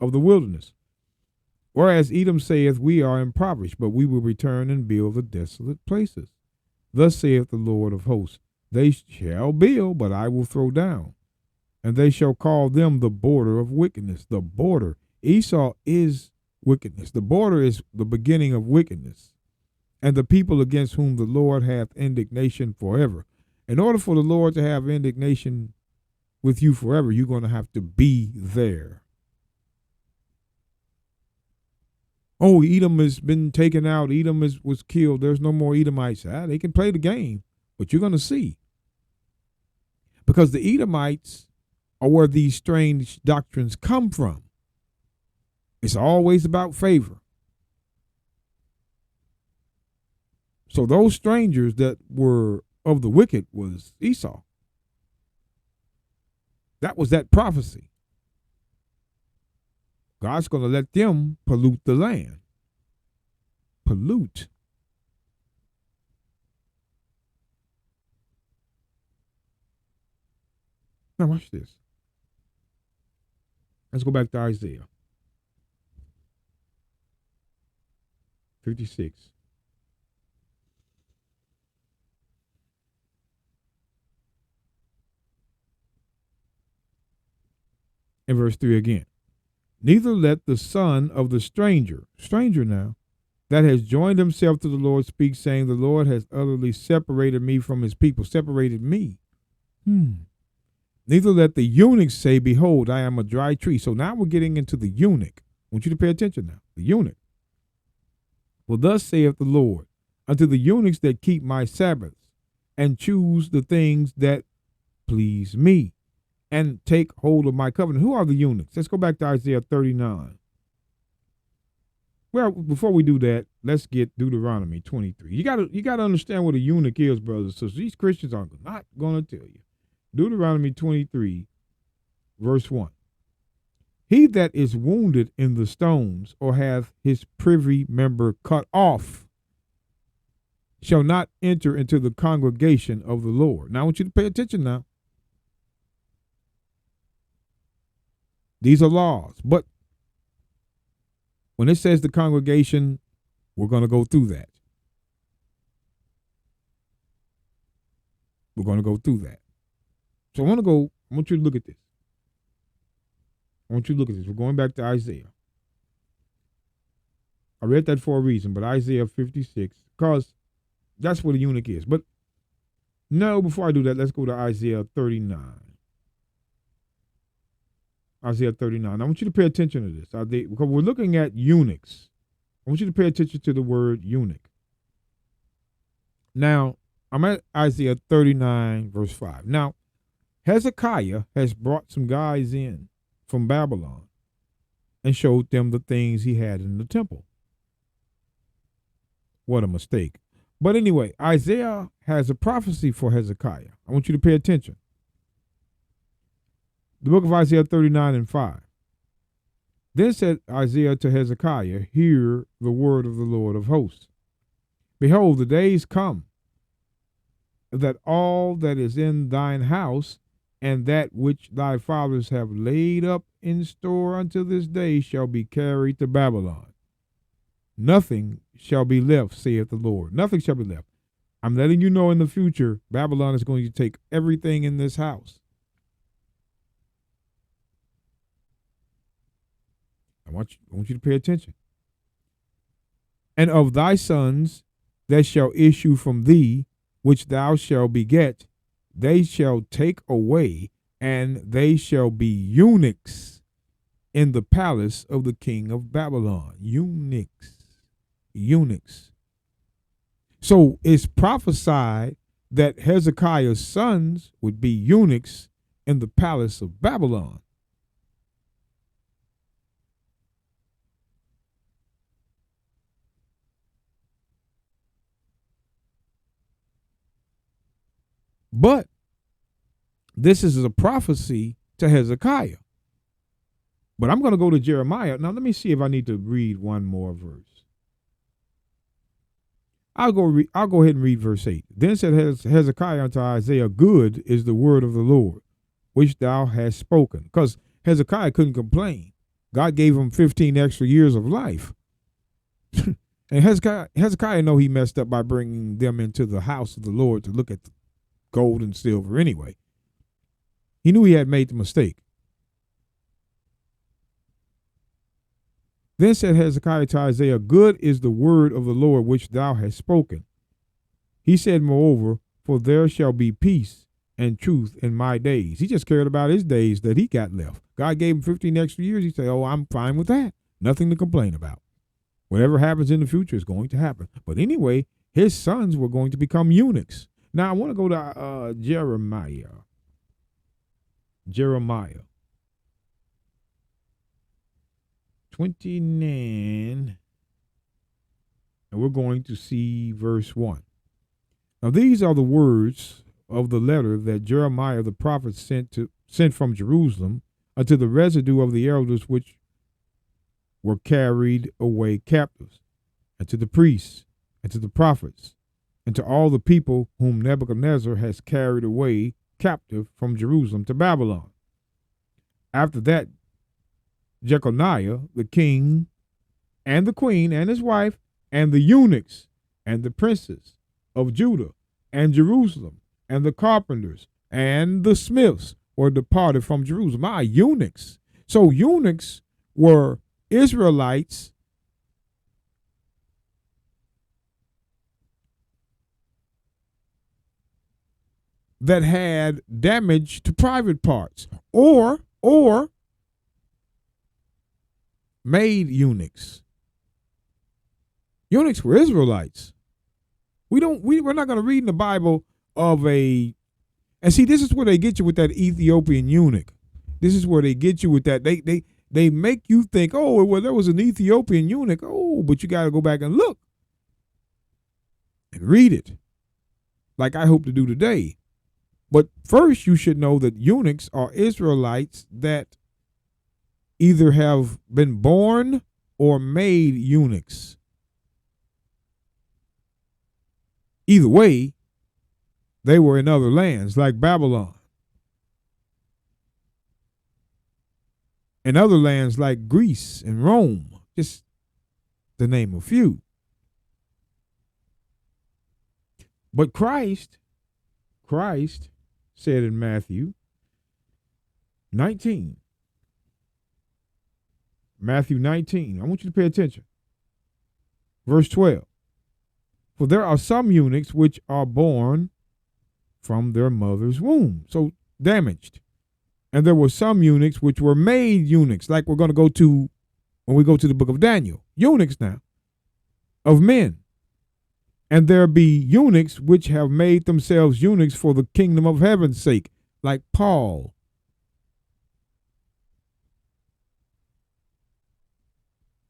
of the wilderness. Whereas Edom saith, we are impoverished, but we will return and build the desolate places. Thus saith the Lord of hosts, they shall build, but I will throw down, and they shall call them the border of wickedness. The border. Esau is wickedness. The border is the beginning of wickedness, and the people against whom the Lord hath indignation forever. In order for the Lord to have indignation with you forever, you're going to have to be there. Oh, Edom has been taken out. Edom was killed. There's no more Edomites. They can play the game, but you're going to see. Because the Edomites are where these strange doctrines come from. It's always about favor. So those strangers that were of the wicked was Esau. That was that prophecy. God's going to let them pollute the land. Pollute. Now watch this. Let's go back to Isaiah 56. In verse 3 again. Neither let the son of the stranger now, that has joined himself to the Lord speak, saying, the Lord has utterly separated me from his people. Separated me. Neither let the eunuchs say, behold, I am a dry tree. So now we're getting into the eunuch. I want you to pay attention now. The eunuch. For thus saith the Lord, unto the eunuchs that keep my Sabbaths, and choose the things that please me, and take hold of my covenant. Who are the eunuchs? Let's go back to Isaiah 39. Well, before we do that, let's get Deuteronomy 23. You gotta understand what a eunuch is, brothers and sisters. These Christians are not going to tell you. Deuteronomy 23, verse 1. He that is wounded in the stones, or hath his privy member cut off, shall not enter into the congregation of the Lord. Now I want you to pay attention now. These are laws. But when it says the congregation, we're going to go through that. We're going to go through that. So I want you to look at this. We're going back to Isaiah. I read that for a reason, but Isaiah 56, because that's what a eunuch is. But no, before I do that, let's go to Isaiah 39. Isaiah 39. I want you to pay attention to this. Because we're looking at eunuchs. I want you to pay attention to the word eunuch. Now, I'm at Isaiah 39, verse 5. Now, Hezekiah has brought some guys in from Babylon and showed them the things he had in the temple. What a mistake. But anyway, Isaiah has a prophecy for Hezekiah. I want you to pay attention. The book of Isaiah 39 and 5. Then said Isaiah to Hezekiah, hear the word of the Lord of hosts. Behold, the days come that all that is in thine house and that which thy fathers have laid up in store until this day shall be carried to Babylon. Nothing shall be left, saith the Lord. Nothing shall be left. I'm letting you know in the future, Babylon is going to take everything in this house. I want you to pay attention. And of thy sons that shall issue from thee, which thou shalt beget, they shall take away, and they shall be eunuchs in the palace of the king of Babylon. Eunuchs. So it's prophesied that Hezekiah's sons would be eunuchs in the palace of Babylon. But this is a prophecy to Hezekiah. But I'm going to go to Jeremiah. Now, let me see if I need to read one more verse. I'll go ahead and read verse 8. Then said Hezekiah unto Isaiah, good is the word of the Lord, which thou hast spoken. Because Hezekiah couldn't complain. God gave him 15 extra years of life. And Hezekiah know he messed up by bringing them into the house of the Lord to look at the gold and silver anyway. He knew he had made the mistake. Then said Hezekiah to Isaiah, good is the word of the Lord which thou hast spoken. He said, moreover, for there shall be peace and truth in my days. He just cared about his days that he got left. God gave him 15 extra years. He said, oh, I'm fine with that. Nothing to complain about. Whatever happens in the future is going to happen. But anyway, his sons were going to become eunuchs. Now I want to go to Jeremiah. Jeremiah 29. And we're going to see verse 1. Now these are the words of the letter that Jeremiah the prophet sent from Jerusalem unto the residue of the elders which were carried away captives, and to the priests, and to the prophets, and to all the people whom Nebuchadnezzar has carried away captive from Jerusalem to Babylon. After that, Jeconiah, the king, and the queen, and his wife, and the eunuchs, and the princes of Judah, and Jerusalem, and the carpenters, and the smiths were departed from Jerusalem. Eunuchs. So eunuchs were Israelites that had damage to private parts, or made eunuchs. Eunuchs were Israelites. We're not going to read in the Bible of and see, this is where they get you with that Ethiopian eunuch. This is where they get you with that. They make you think, oh, well, there was an Ethiopian eunuch. Oh, but you got to go back and look and read it, like I hope to do today. But first, you should know that eunuchs are Israelites that either have been born or made eunuchs. Either way, they were in other lands like Babylon, and other lands like Greece and Rome, just to name a few. But Christ said in Matthew 19, I want you to pay attention. Verse 12. For there are some eunuchs which are born from their mother's womb, so damaged. And there were some eunuchs which were made eunuchs, like we're going to go to when we go to the book of Daniel. Eunuchs now, of men. And there be eunuchs which have made themselves eunuchs for the kingdom of heaven's sake, like Paul.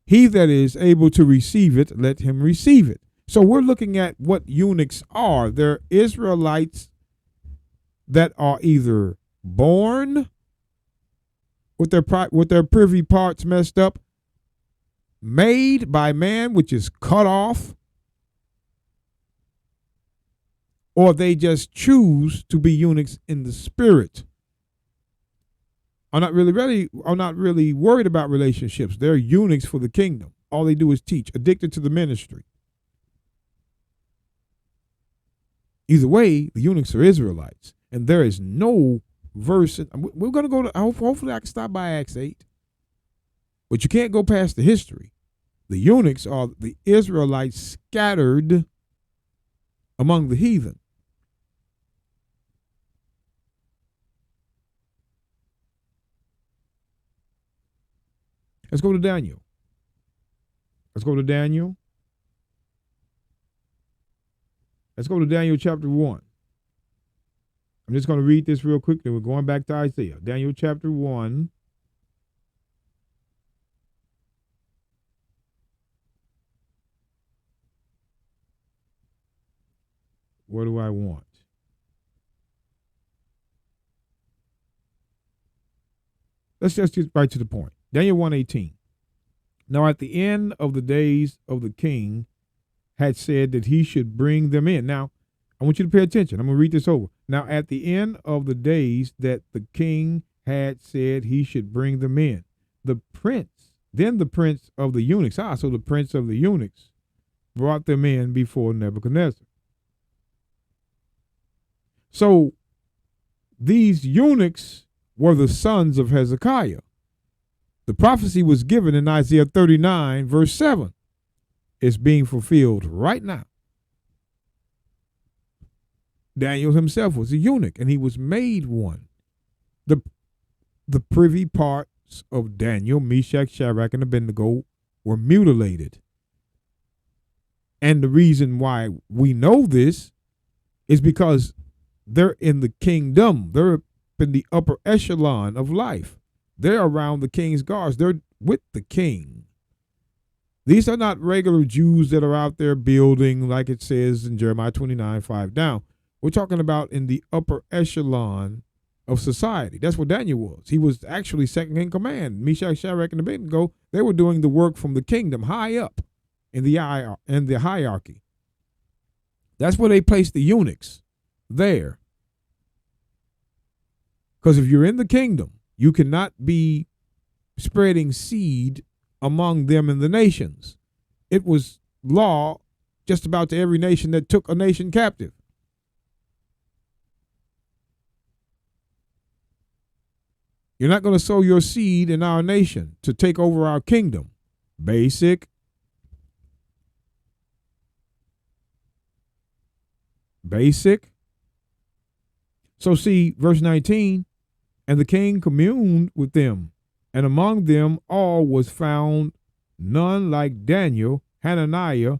He that is able to receive it, let him receive it. So we're looking at what eunuchs are. They're Israelites that are either born with their privy parts messed up, made by man, which is cut off, or they just choose to be eunuchs in the spirit. Are not really worried about relationships. They're eunuchs for the kingdom. All they do is teach, addicted to the ministry. Either way, the eunuchs are Israelites, and there is no verse. We're going to go to, hopefully I can stop by Acts 8, but you can't go past the history. The eunuchs are the Israelites scattered among the heathen. Let's go to Daniel. Let's go to Daniel chapter 1. I'm just going to read this real quickly. We're going back to Isaiah. Daniel chapter 1. What do I want? Let's just get right to the point. Daniel 1:18. Now at the end of the days of the king had said that he should bring them in. Now, I want you to pay attention. I'm going to read this over. Now at the end of the days that the king had said he should bring them in. the prince, then the prince of the eunuchs, so the prince of the eunuchs brought them in before Nebuchadnezzar. So these eunuchs were the sons of Hezekiah. The prophecy was given in Isaiah 39, verse 7. It's being fulfilled right now. Daniel himself was a eunuch, and he was made one. The privy parts of Daniel, Meshach, Shadrach, and Abednego were mutilated. And the reason why we know this is because they're in the kingdom. They're in the upper echelon of life. They're around the king's guards. They're with the king. These are not regular Jews that are out there building, like it says in Jeremiah 29, 5 down. We're talking about in the upper echelon of society. That's what Daniel was. He was actually second in command. Meshach, Shadrach, and Abednego, they were doing the work from the kingdom high up in the hierarchy. That's where they placed the eunuchs, there. Because if you're in the kingdom, you cannot be spreading seed among them in the nations. It was law just about to every nation that took a nation captive. You're not going to sow your seed in our nation to take over our kingdom. Basic. So see, verse 19, and the king communed with them, and among them all was found none like Daniel, Hananiah,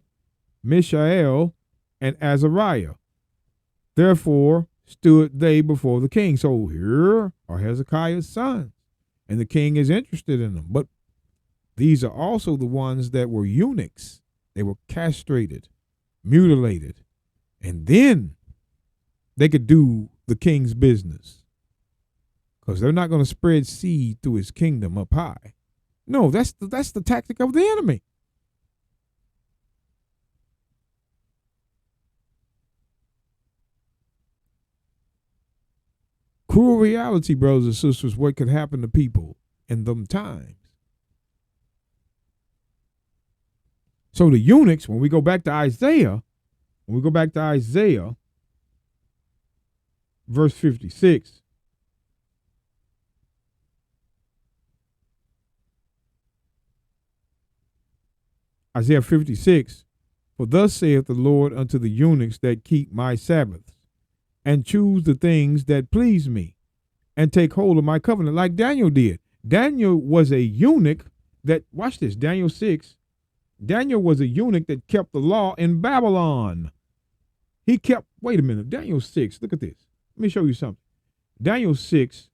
Mishael, and Azariah. Therefore stood they before the king. So here are Hezekiah's sons, and the king is interested in them. But these are also the ones that were eunuchs. They were castrated, mutilated, and then they could do the king's business. Because they're not going to spread seed through his kingdom up high. No, that's the tactic of the enemy. Cruel reality, brothers and sisters, what could happen to people in them times. So the eunuchs, when we go back to Isaiah, verse 56, Isaiah 56, for thus saith the Lord unto the eunuchs that keep my Sabbaths, and choose the things that please me, and take hold of my covenant, like Daniel did. Daniel was a eunuch that, watch this, Daniel 6, Daniel was a eunuch that kept the law in Babylon. He kept, wait a minute, Daniel 6, look at this. Let me show you something. Daniel 6,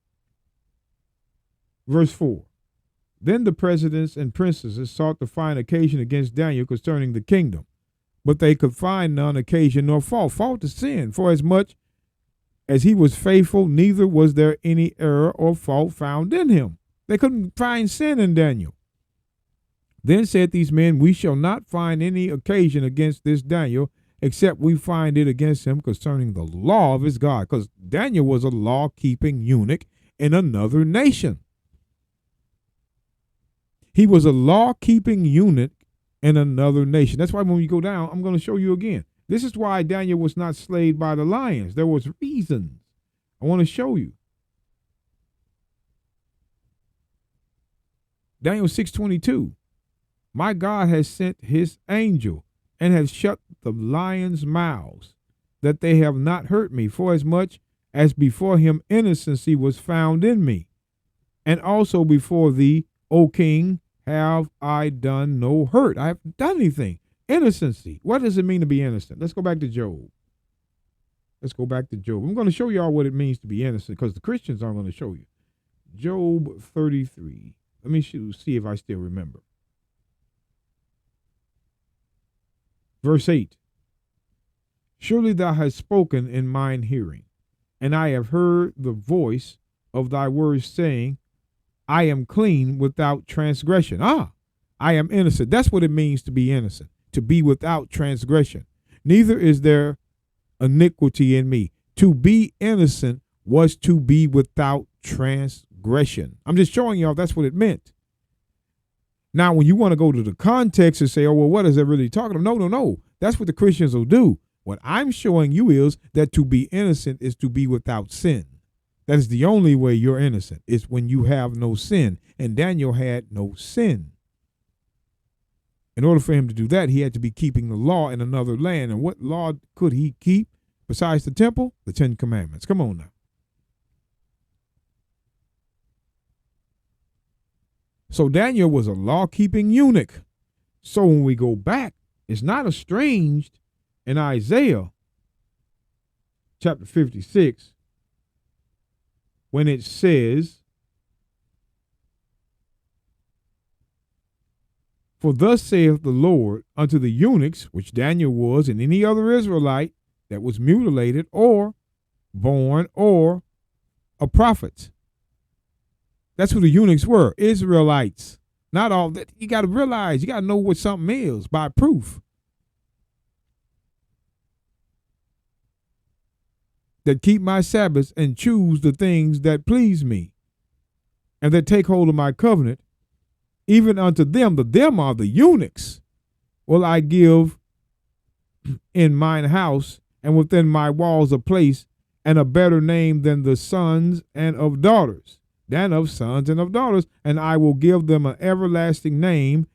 verse 4. Then the presidents and princesses sought to find occasion against Daniel concerning the kingdom, but they could find none occasion nor fault. Fault is sin, for as much as he was faithful, neither was there any error or fault found in him. They couldn't find sin in Daniel. Then said these men, we shall not find any occasion against this Daniel, except we find it against him concerning the law of his God. Because Daniel was a law-keeping eunuch in another nation. He was a law-keeping eunuch in another nation. That's why when we go down, I'm going to show you again. This is why Daniel was not slayed by the lions. There was reasons. I want to show you. Daniel 6:22. My God has sent his angel and has shut the lions' mouths, that they have not hurt me, for as much as before him innocency was found in me. And also before thee, O king, have I done no hurt. I haven't done anything. Innocency. What does it mean to be innocent? Let's go back to Job. I'm going to show y'all what it means to be innocent, because the Christians aren't going to show you. Job 33. Let me see if I still remember. Verse 8. Surely thou hast spoken in mine hearing, and I have heard the voice of thy words, saying, I am clean without transgression. I am innocent. That's what it means to be innocent, to be without transgression. Neither is there iniquity in me. To be innocent was to be without transgression. I'm just showing y'all that's what it meant. Now, when you want to go to the context and say, oh, well, what is that really talking about? No, no, no. That's what the Christians will do. What I'm showing you is that to be innocent is to be without sin. That is the only way you're innocent. It's when you have no sin. And Daniel had no sin. In order for him to do that, he had to be keeping the law in another land. And what law could he keep besides the temple? The 10 Commandments. Come on now. So Daniel was a law-keeping eunuch. So when we go back, it's not estranged in Isaiah chapter 56 when it says, for thus saith the Lord unto the eunuchs, which Daniel was, and any other Israelite that was mutilated or born or a prophet. That's who the eunuchs were, Israelites. Not all that. You got to realize, you got to know what something is by proof. That keep my Sabbaths and choose the things that please me, and that take hold of my covenant, even unto them, them are the eunuchs, will I give in mine house and within my walls a place and a better name than the sons and of daughters. Than of sons and of daughters, and I will give them an everlasting name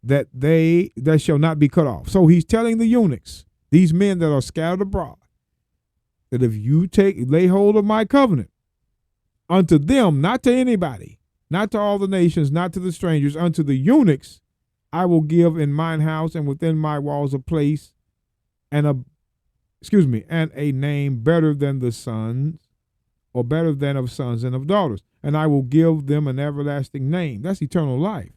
that shall not be cut off. So he's telling the eunuchs, these men that are scattered abroad, that if you lay hold of my covenant, unto them, not to anybody, not to all the nations, not to the strangers, unto the eunuchs, I will give in mine house and within my walls a place and a name better than the sons, or better than of sons and of daughters. And I will give them an everlasting name. That's eternal life.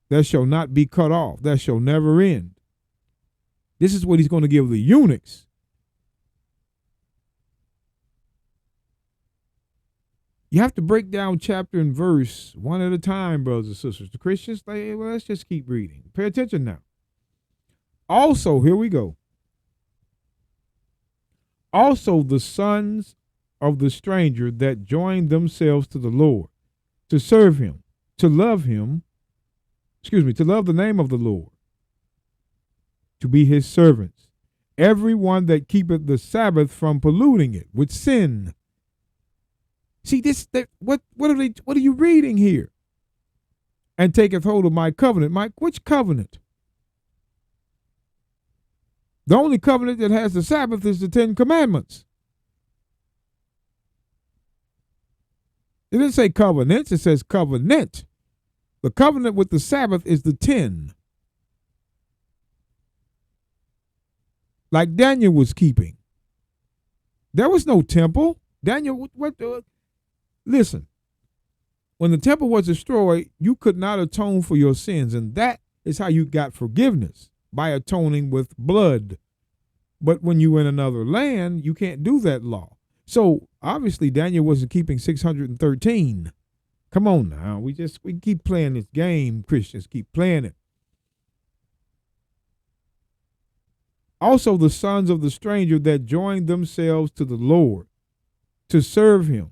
That shall not be cut off. That shall never end. This is what he's going to give the eunuchs. You have to break down chapter and verse one at a time, brothers and sisters. The Christians, let's just keep reading. Pay attention now. Also, here we go. Also, the sons of the stranger that join themselves to the Lord, to serve him, to love him, to love the name of the Lord, to be his servants. Everyone that keepeth the Sabbath from polluting it with sin. See what are you reading here? And taketh hold of my covenant. Which covenant? The only covenant that has the Sabbath is the 10 Commandments. It didn't say covenants, it says covenant. The covenant with the Sabbath is the 10. Like Daniel was keeping. There was no temple. Daniel, listen, when the temple was destroyed, you could not atone for your sins, and that is how you got forgiveness, by atoning with blood. But when you in another land, you can't do that law. So obviously Daniel wasn't keeping 613. Come on now. We keep playing this game. Christians keep playing it. Also the sons of the stranger that join themselves to the Lord, to serve him,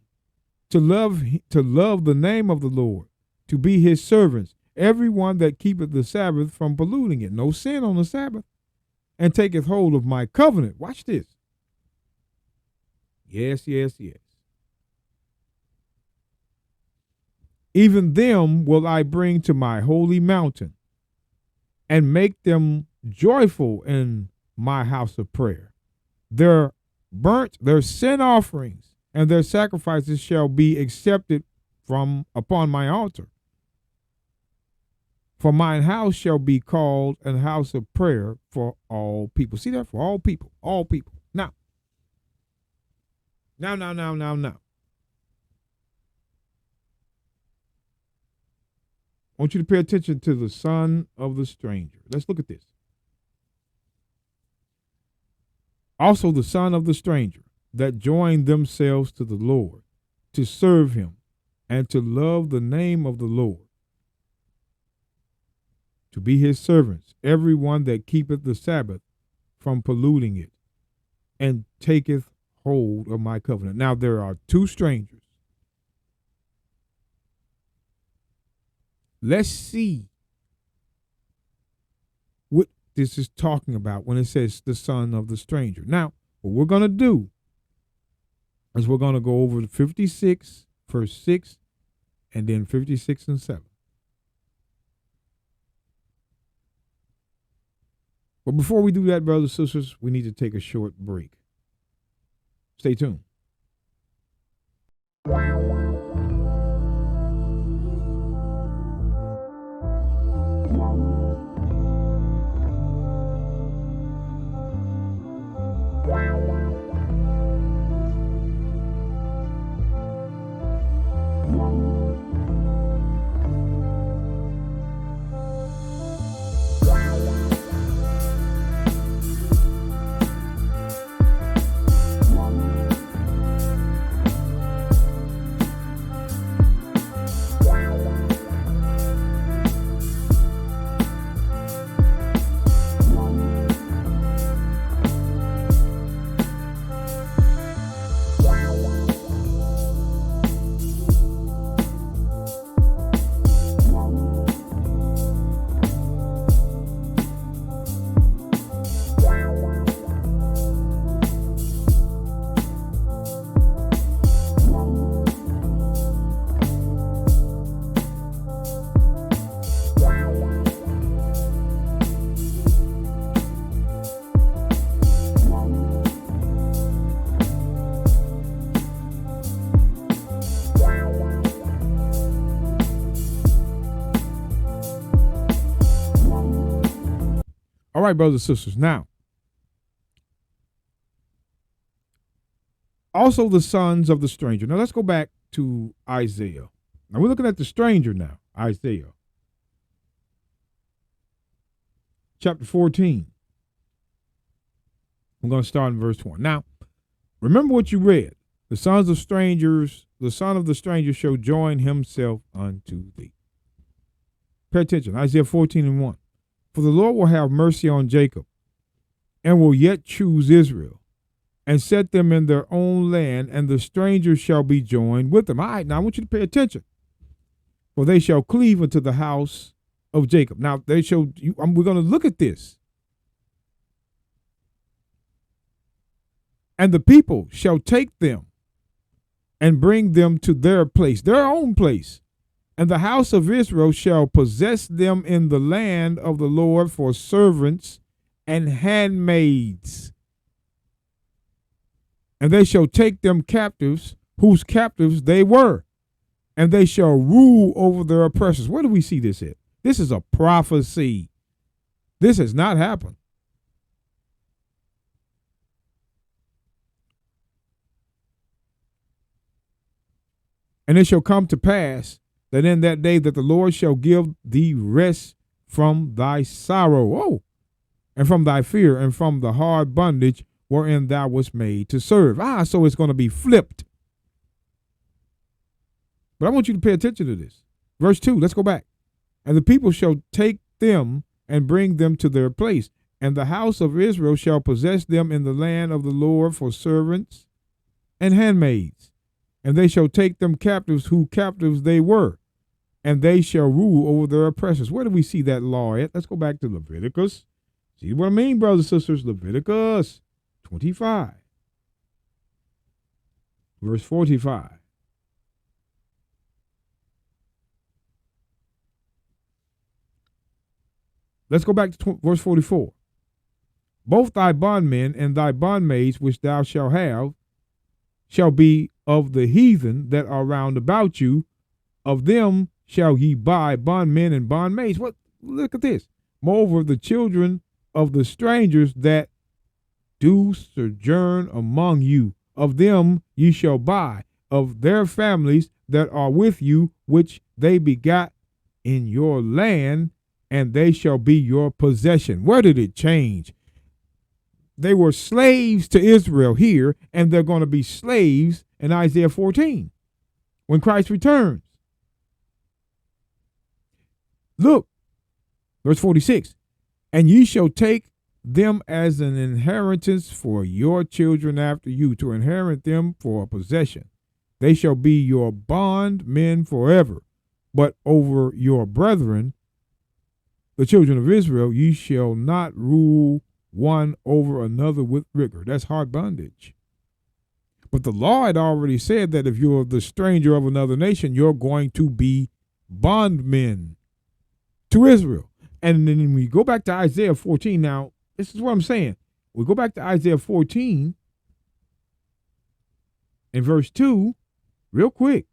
to love the name of the Lord, to be his servants, everyone that keepeth the Sabbath from polluting it. No sin on the Sabbath. And taketh hold of my covenant. Watch this. Yes, yes, yes. Even them will I bring to my holy mountain, and make them joyful in my house of prayer. Their sin offerings and their sacrifices shall be accepted from upon my altar. For mine house shall be called an house of prayer for all people. See that? For all people. All people. Now. I want you to pay attention to the son of the stranger. Let's look at this. Also the son of the stranger that joined themselves to the Lord, to serve him, and to love the name of the Lord, to be his servants, everyone that keepeth the Sabbath from polluting it, and taketh hold of my covenant. Now there are two strangers. Let's see what this is talking about when it says the son of the stranger. Now, what we're going to do is we're going to go over to 56, verse 6, and then 56 and 7. But before we do that, brothers and sisters, we need to take a short break. Stay tuned. All right, brothers and sisters. Now, also the sons of the stranger. Now, let's go back to Isaiah. Now, we're looking at the stranger now, Isaiah. Chapter 14. I'm going to start in verse 1. Now, remember what you read. The sons of strangers, the son of the stranger shall join himself unto thee. Pay attention. Isaiah 14 and 1. For the Lord will have mercy on Jacob, and will yet choose Israel, and set them in their own land, and the strangers shall be joined with them. All right, now I want you to pay attention. For they shall cleave unto the house of Jacob. Now they shall. We're going to look at this. And the people shall take them, and bring them to their place, their own place. And the house of Israel shall possess them in the land of the Lord for servants and handmaids. And they shall take them captives, whose captives they were, and they shall rule over their oppressors. Where do we see this at? This is a prophecy. This has not happened. And it shall come to pass that in that day that the Lord shall give thee rest from thy sorrow, and from thy fear, and from the hard bondage wherein thou wast made to serve. So it's going to be flipped. But I want you to pay attention to this. Verse 2, let's go back. And the people shall take them and bring them to their place, and the house of Israel shall possess them in the land of the Lord for servants and handmaids. And they shall take them captives, who captives they were, and they shall rule over their oppressors. Where do we see that law at? Let's go back to Leviticus. See what I mean, brothers and sisters? Leviticus 25, verse 45. Let's go back to verse 44. Both thy bondmen and thy bondmaids which thou shalt have shall be of the heathen that are round about you. Of them shall ye buy bondmen and bondmaids. What? Look at this. Moreover, the children of the strangers that do sojourn among you, of them ye shall buy, of their families that are with you, which they begot in your land, and they shall be your possession. Where did it change? They were slaves to Israel here, and they're going to be slaves in Isaiah 14 when Christ returns. Look, verse 46, and ye shall take them as an inheritance for your children after you, to inherit them for a possession. They shall be your bondmen forever. But over your brethren, the children of Israel, ye shall not rule one over another with rigor. That's hard bondage. But the law had already said that if you're the stranger of another nation, you're going to be bondmen to Israel. And then we go back to Isaiah 14. Now, this is what I'm saying. We go back to Isaiah 14 in verse 2, real quick.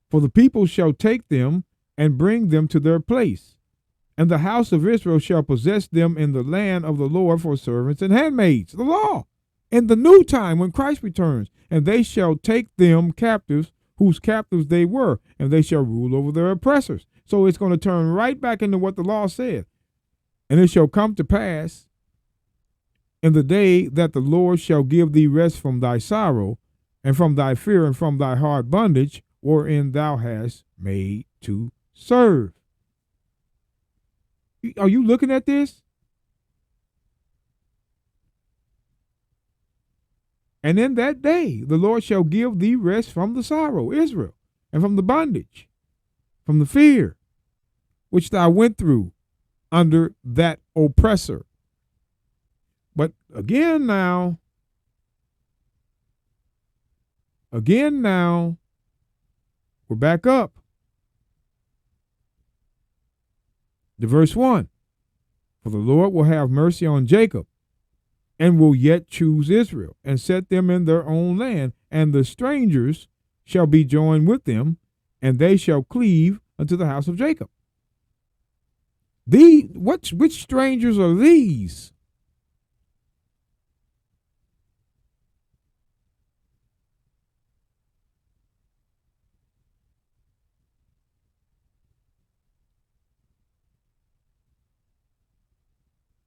For the people shall take them and bring them to their place, and the house of Israel shall possess them in the land of the Lord for servants and handmaids. The law. In the new time when Christ returns, and they shall take them captives, whose captives they were, and they shall rule over their oppressors. So it's going to turn right back into what the law said. And it shall come to pass in the day that the Lord shall give thee rest from thy sorrow, and from thy fear, and from thy hard bondage, wherein thou hast made to serve. Are you looking at this? And in that day the Lord shall give thee rest from the sorrow, Israel, and from the bondage, from the fear, which thou went through under that oppressor. But again now, we're back up to verse 1. For the Lord will have mercy on Jacob, and will yet choose Israel, and set them in their own land, and the strangers shall be joined with them, and they shall cleave unto the house of Jacob. Which strangers are these?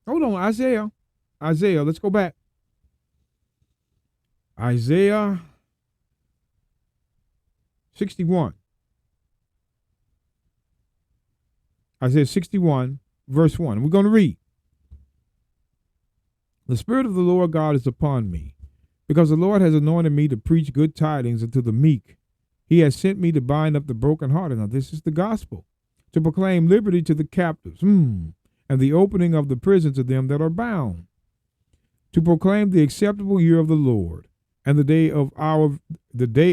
Hold on, Isaiah, let's go back. Isaiah 61. Isaiah 61, verse 1. We're going to read. The Spirit of the Lord God is upon me, because the Lord has anointed me to preach good tidings unto the meek. He has sent me to bind up the brokenhearted. Now, this is the gospel. To proclaim liberty to the captives, and the opening of the prison to them that are bound. To proclaim the acceptable year of the Lord, and the day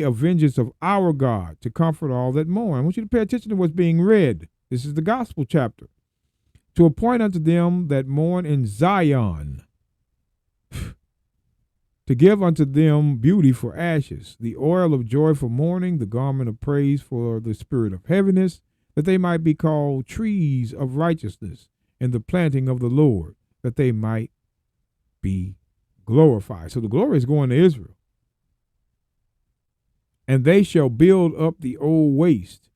of vengeance of our God, to comfort all that mourn. I want you to pay attention to what's being read. This is the gospel chapter. To appoint unto them that mourn in Zion, to give unto them beauty for ashes, the oil of joy for mourning, the garment of praise for the spirit of heaviness, that they might be called trees of righteousness in the planting of the Lord, that they might be glorified. So the glory is going to Israel. And they shall build up the old waste.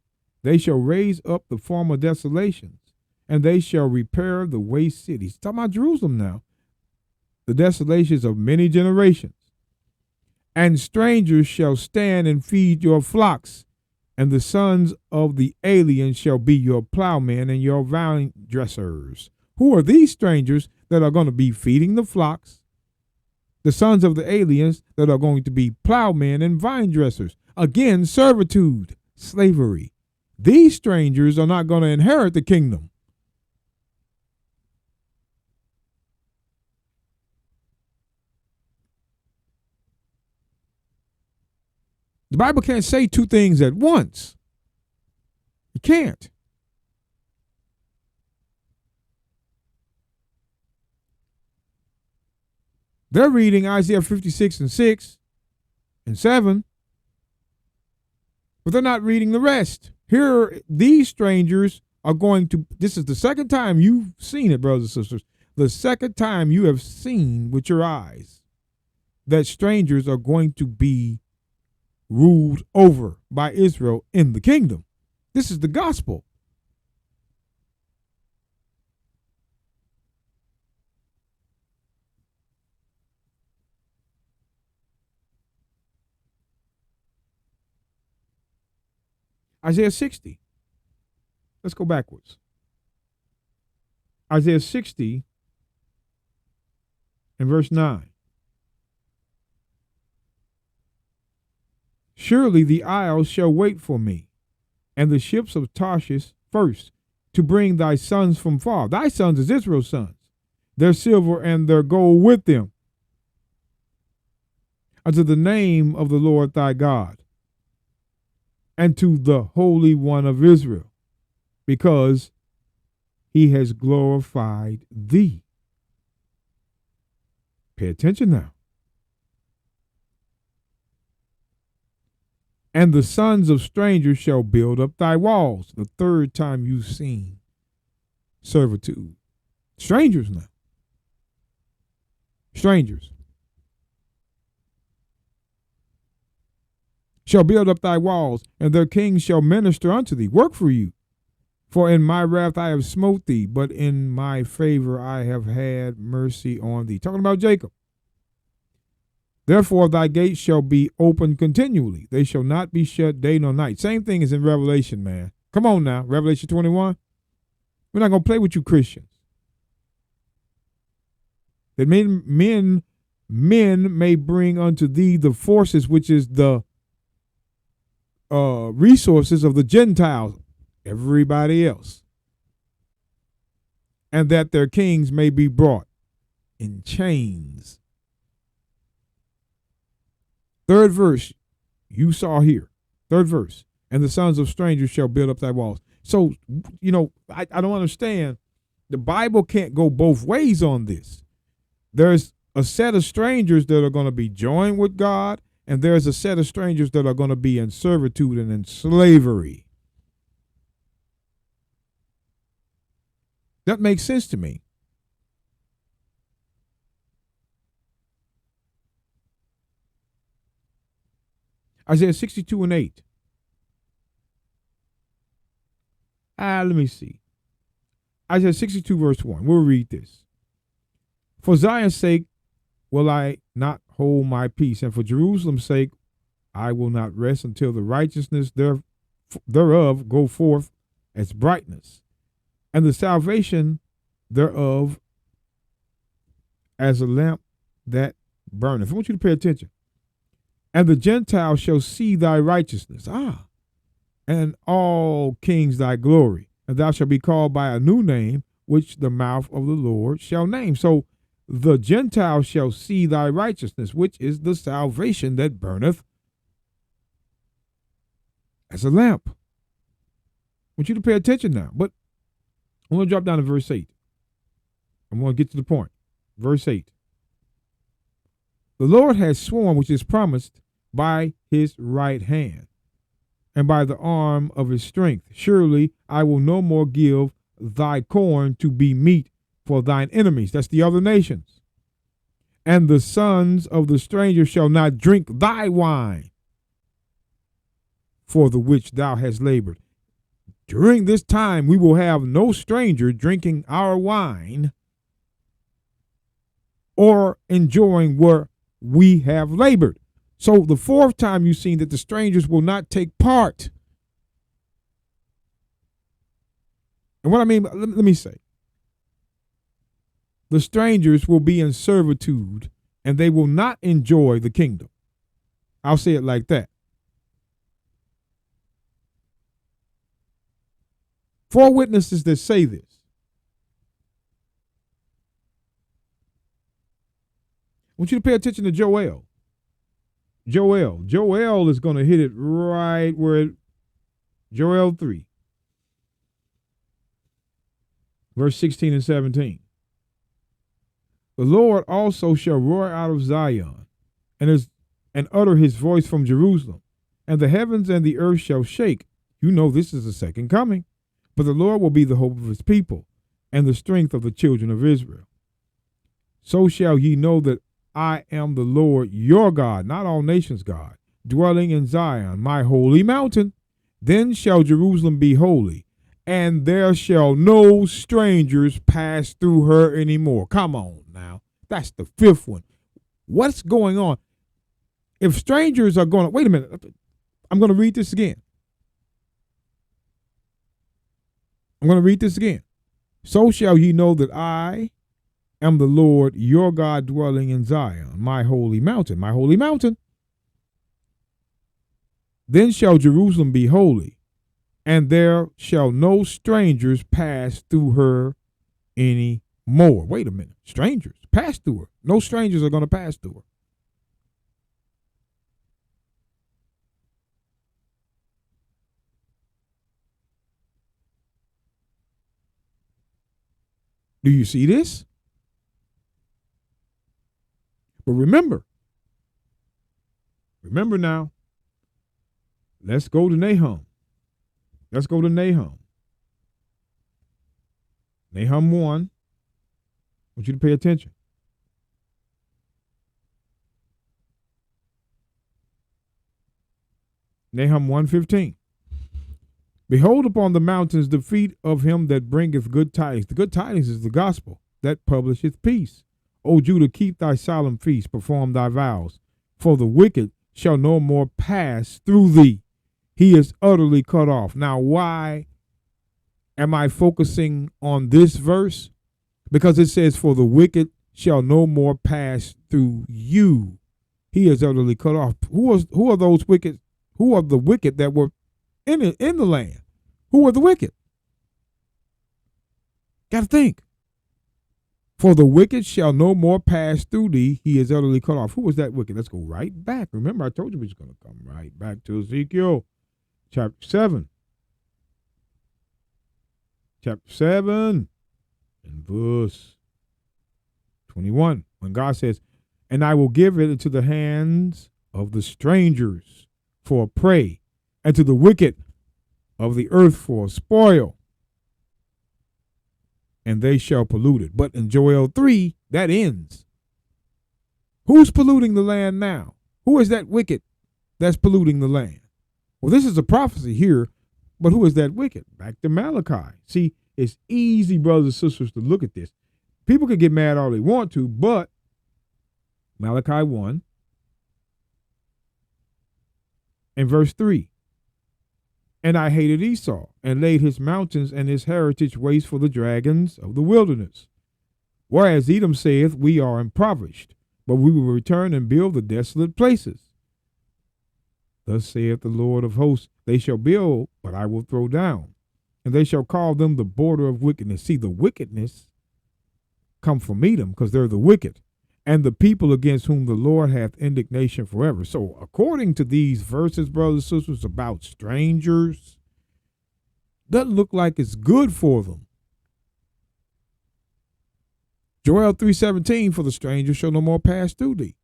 They shall raise up the former desolations, and they shall repair the waste cities. It's talking about Jerusalem now. The desolations of many generations. And strangers shall stand and feed your flocks, and the sons of the alien shall be your plowmen and your vine dressers. Who are these strangers that are going to be feeding the flocks? The sons of the aliens that are going to be plowmen and vine dressers. Again, servitude, slavery. These strangers are not going to inherit the kingdom. The Bible can't say two things at once. It can't. They're reading Isaiah 56 and 6 and 7, but they're not reading the rest. Here, these strangers are going to, this is the second time you've seen it, brothers and sisters, the second time you have seen with your eyes that strangers are going to be ruled over by Israel in the kingdom. This is the gospel. Isaiah 60. Let's go backwards. Isaiah 60 and verse 9. Surely the isles shall wait for me, and the ships of Tarshish first, to bring thy sons from far. Thy sons is Israel's sons, their silver and their gold with them, unto the name of the Lord thy God, and to the Holy One of Israel, because he has glorified thee. Pay attention now. And the sons of strangers shall build up thy walls. The third time you've seen servitude. Strangers now. Strangers shall build up thy walls, and their kings shall minister unto thee, work for you. For in my wrath I have smote thee, but in my favor I have had mercy on thee. Talking about Jacob. Therefore thy gates shall be open continually. They shall not be shut day nor night. Same thing as in Revelation, man. Come on now, Revelation 21. We're not going to play with you Christians. That men may bring unto thee the forces, which is the resources of the Gentiles, everybody else, and that their kings may be brought in chains. Third verse, you saw here. Third verse, and the sons of strangers shall build up thy walls. So, I don't understand. The Bible can't go both ways on this. There's a set of strangers that are going to be joined with God, and there's a set of strangers that are going to be in servitude and in slavery. That makes sense to me. Isaiah 62:8. Let me see. Isaiah 62 verse 1. We'll read this. For Zion's sake will I not hold my peace, and for Jerusalem's sake I will not rest until the righteousness thereof go forth as brightness, and the salvation thereof as a lamp that burneth. I want you to pay attention. And the Gentiles shall see thy righteousness, and all kings thy glory, and thou shalt be called by a new name, which the mouth of the Lord shall name. So the Gentiles shall see thy righteousness, which is the salvation that burneth as a lamp. I want you to pay attention now, but I'm going to drop down to verse 8. I'm going to get to the point. Verse 8. The Lord has sworn, which is promised, by his right hand, and by the arm of his strength. Surely I will no more give thy corn to be meat for thine enemies. That's the other nations. And the sons of the stranger shall not drink thy wine, for the which thou hast labored. During this time we will have no stranger drinking our wine or enjoying where we have labored. So the fourth time you've seen that the strangers will not take part. And what I mean, let me say, the strangers will be in servitude and they will not enjoy the kingdom. I'll say it like that. 4 witnesses that say this. I want you to pay attention to Joel. Joel is going to hit it right where Joel 3, verse 16 and 17. The Lord also shall roar out of Zion, and utter his voice from Jerusalem, and the heavens and the earth shall shake. You know this is the second coming. But the Lord will be the hope of his people, and the strength of the children of Israel. So shall ye know that I am the Lord your God, not all nations' God, dwelling in Zion, my holy mountain. Then shall Jerusalem be holy, and there shall no strangers pass through her anymore. Come on now. That's the 5th one. What's going on? If strangers are going to, wait a minute, I'm going to read this again. So shall ye know that I am the Lord your God, dwelling in Zion, my holy mountain, my holy mountain. Then shall Jerusalem be holy, and there shall no strangers pass through her any more. Wait a minute. Strangers pass through her. No strangers are going to pass through her. Do you see this? But remember now, let's go to Nahum. Let's go to Nahum. Nahum 1. I want you to pay attention. Nahum 1:15. Behold upon the mountains the feet of him that bringeth good tidings. The good tidings is the gospel that publisheth peace. O Judah, keep thy solemn feast, perform thy vows. For the wicked shall no more pass through thee. He is utterly cut off. Now, why am I focusing on this verse? Because it says, for the wicked shall no more pass through you. He is utterly cut off. Who are those wicked? Who are the wicked that were in the land? Who are the wicked? Got to think. For the wicked shall no more pass through thee. He is utterly cut off. Who was that wicked? Let's go right back. Remember, I told you we was going to come right back to Ezekiel chapter 7. Chapter 7 and verse 21. When God says, and I will give it into the hands of the strangers for a prey, and to the wicked of the earth for a spoil, and they shall pollute it. But in Joel 3, that ends. Who's polluting the land now? Who is that wicked that's polluting the land? Well, this is a prophecy here, but who is that wicked? Back to Malachi. See, it's easy, brothers and sisters, to look at this. People can get mad all they want to, but Malachi 1 and verse 3. And I hated Esau, and laid his mountains and his heritage waste for the dragons of the wilderness. Whereas Edom saith, we are impoverished, but we will return and build the desolate places. Thus saith the Lord of hosts, they shall build, but I will throw down, and they shall call them the border of wickedness. See, the wickedness come from Edom, because they're the wicked, and the people against whom the Lord hath indignation forever. So according to these verses, brothers and sisters, about strangers, doesn't look like it's good for them. Joel 3:17, for the stranger shall no more pass through thee.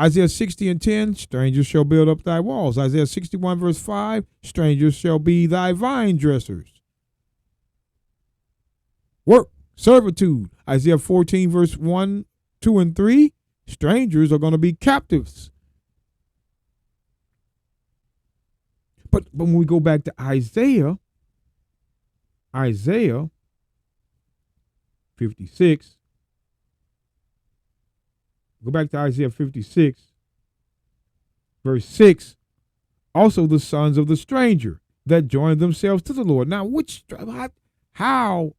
Isaiah 60 and 10, strangers shall build up thy walls. Isaiah 61 verse 5, strangers shall be thy vine dressers. Work, servitude. Isaiah 14 verse 1, 2, and 3, strangers are going to be captives. But when we go back to Isaiah 56, go back to Isaiah 56, verse 6, also the sons of the stranger that join themselves to the Lord. Now, how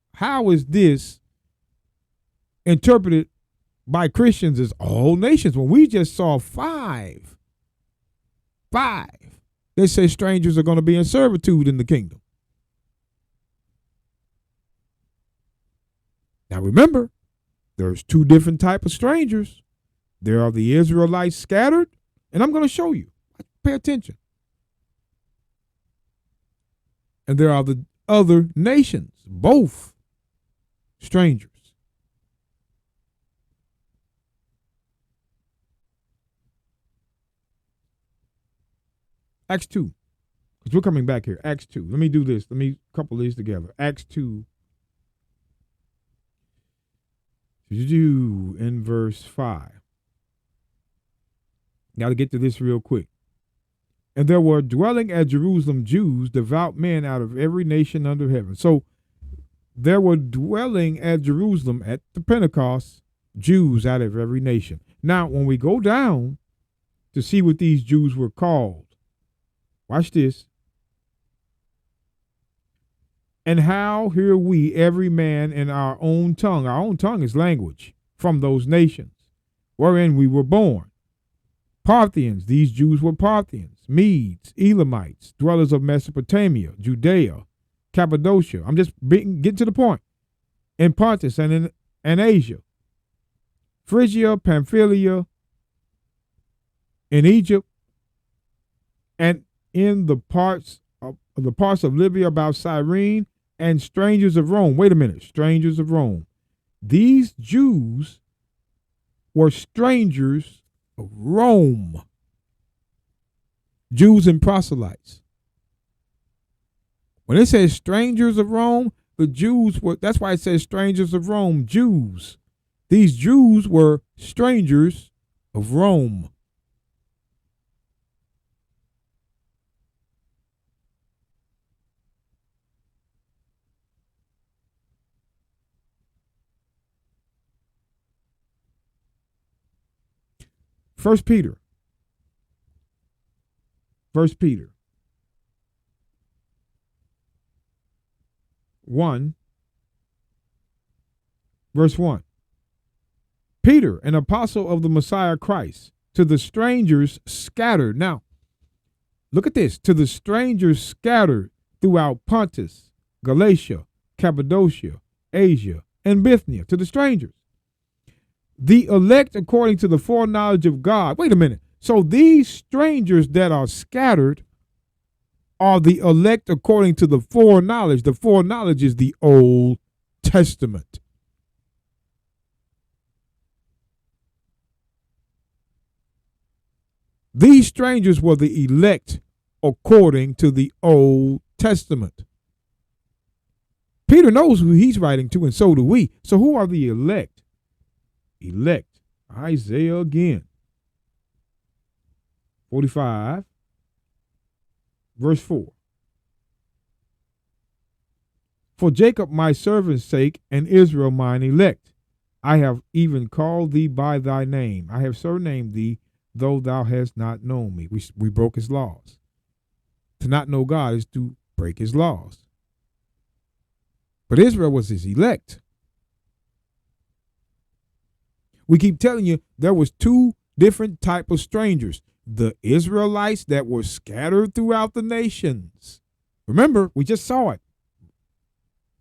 is this interpreted by Christians as all nations when we just saw five? They say strangers are going to be in servitude in the kingdom. Now remember, there's two different types of strangers. There are the Israelites scattered, and I'm going to show you. Pay attention. And there are the other nations, both strangers. Acts 2, because we're coming back here. Acts 2. Let me do this. Let me couple these together. Acts 2. In verse 5. Got to get to this real quick. And there were dwelling at Jerusalem Jews, devout men out of every nation under heaven. So there were dwelling at Jerusalem at the Pentecost Jews out of every nation. Now, when we go down to see what these Jews were called, watch this. And how hear we every man in our own tongue? Our own tongue is language from those nations wherein we were born. Parthians, these Jews were Parthians. Medes, Elamites, dwellers of Mesopotamia, Judea, Cappadocia. I'm just getting to the point. In Pontus and in Asia. Phrygia, Pamphylia, in Egypt, and in the parts of Libya about Cyrene, and strangers of Rome. Wait a minute, strangers of Rome. These Jews were strangers of Rome. Jews and proselytes. When it says strangers of Rome, the Jews were, that's why it says strangers of Rome, Jews. These Jews were strangers of Rome. First Peter 1, verse 1. Peter, an apostle of the Messiah Christ, to the strangers scattered. Now, look at this. To the strangers scattered throughout Pontus, Galatia, Cappadocia, Asia, and Bithynia. To the strangers. The elect according to the foreknowledge of God. Wait a minute. So these strangers that are scattered are the elect according to the foreknowledge. The foreknowledge is the Old Testament. These strangers were the elect according to the Old Testament. Peter knows who he's writing to, and so do we. So who are the elect? Elect. Isaiah again. 45, verse 4. For Jacob my servant's sake, and Israel mine elect, I have even called thee by thy name. I have surnamed thee, though thou hast not known me. We broke his laws. To not know God is to break his laws. But Israel was his elect. We keep telling you there was two different type of strangers. The Israelites that were scattered throughout the nations. Remember, we just saw it.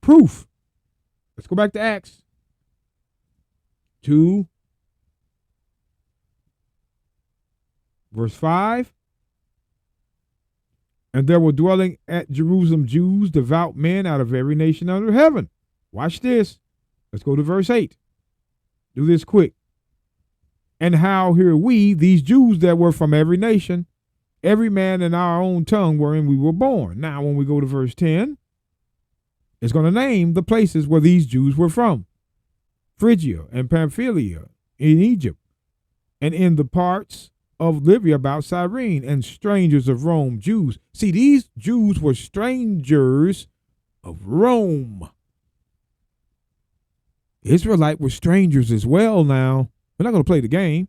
Proof. Let's go back to Acts 2, verse 5. And there were dwelling at Jerusalem Jews, devout men out of every nation under heaven. Watch this. Let's go to verse 8. Do this quick. And how here we, these Jews that were from every nation, every man in our own tongue wherein we were born. Now, when we go to verse 10, it's going to name the places where these Jews were from. Phrygia and Pamphylia in Egypt, and in the parts of Libya about Cyrene, and strangers of Rome, Jews. See, these Jews were strangers of Rome. Israelites were strangers as well now. We're not going to play the game.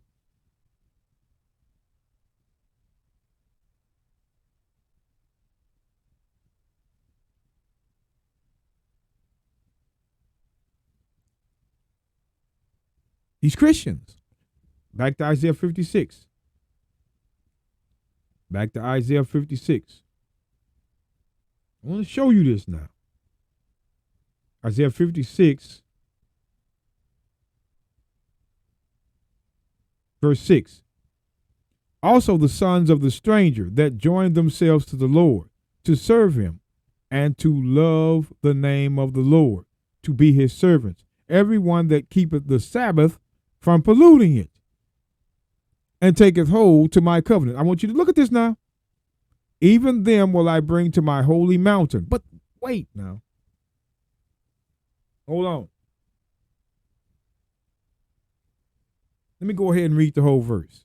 These Christians. Back to Isaiah 56. Back to Isaiah 56. I want to show you this now. Isaiah 56, verse 6. Also the sons of the stranger that joined themselves to the Lord, to serve him, and to love the name of the Lord, to be his servants, everyone that keepeth the Sabbath from polluting it, and taketh hold to my covenant. I want you to look at this now. Even them will I bring to my holy mountain. But wait now. Hold on. Let me go ahead and read the whole verse.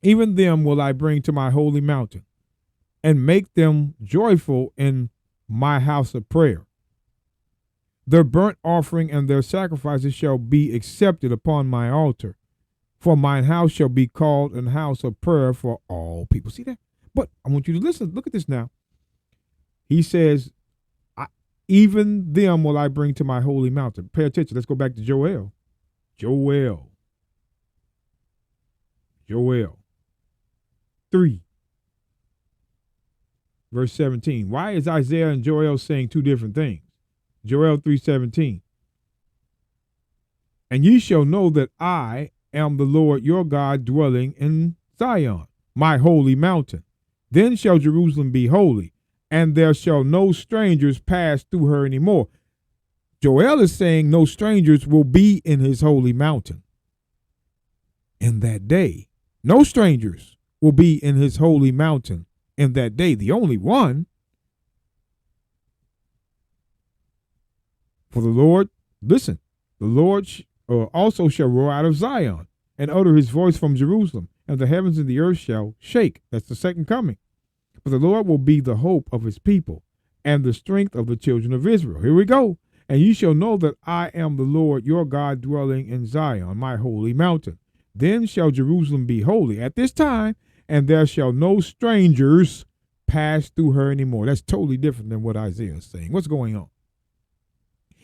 Even them will I bring to my holy mountain, and make them joyful in my house of prayer. Their burnt offering and their sacrifices shall be accepted upon my altar. For mine house shall be called an house of prayer for all people. See that? But I want you to listen. Look at this now. He says, even them will I bring to my holy mountain. Pay attention. Let's go back to Joel. Joel. 3, verse 17. Why is Isaiah and Joel saying two different things? Joel 3:17. And ye shall know that I am the Lord your God dwelling in Zion, my holy mountain. Then shall Jerusalem be holy, and there shall no strangers pass through her anymore. Joel is saying no strangers will be in his holy mountain. In that day, no strangers will be in his holy mountain in that day. The only one. For the Lord, listen, the Lord also shall roar out of Zion and utter his voice from Jerusalem, and the heavens and the earth shall shake. That's the second coming. But the Lord will be the hope of his people and the strength of the children of Israel. Here we go. And you shall know that I am the Lord your God dwelling in Zion, my holy mountain. Then shall Jerusalem be holy at this time, and there shall no strangers pass through her anymore. That's totally different than what Isaiah is saying. What's going on?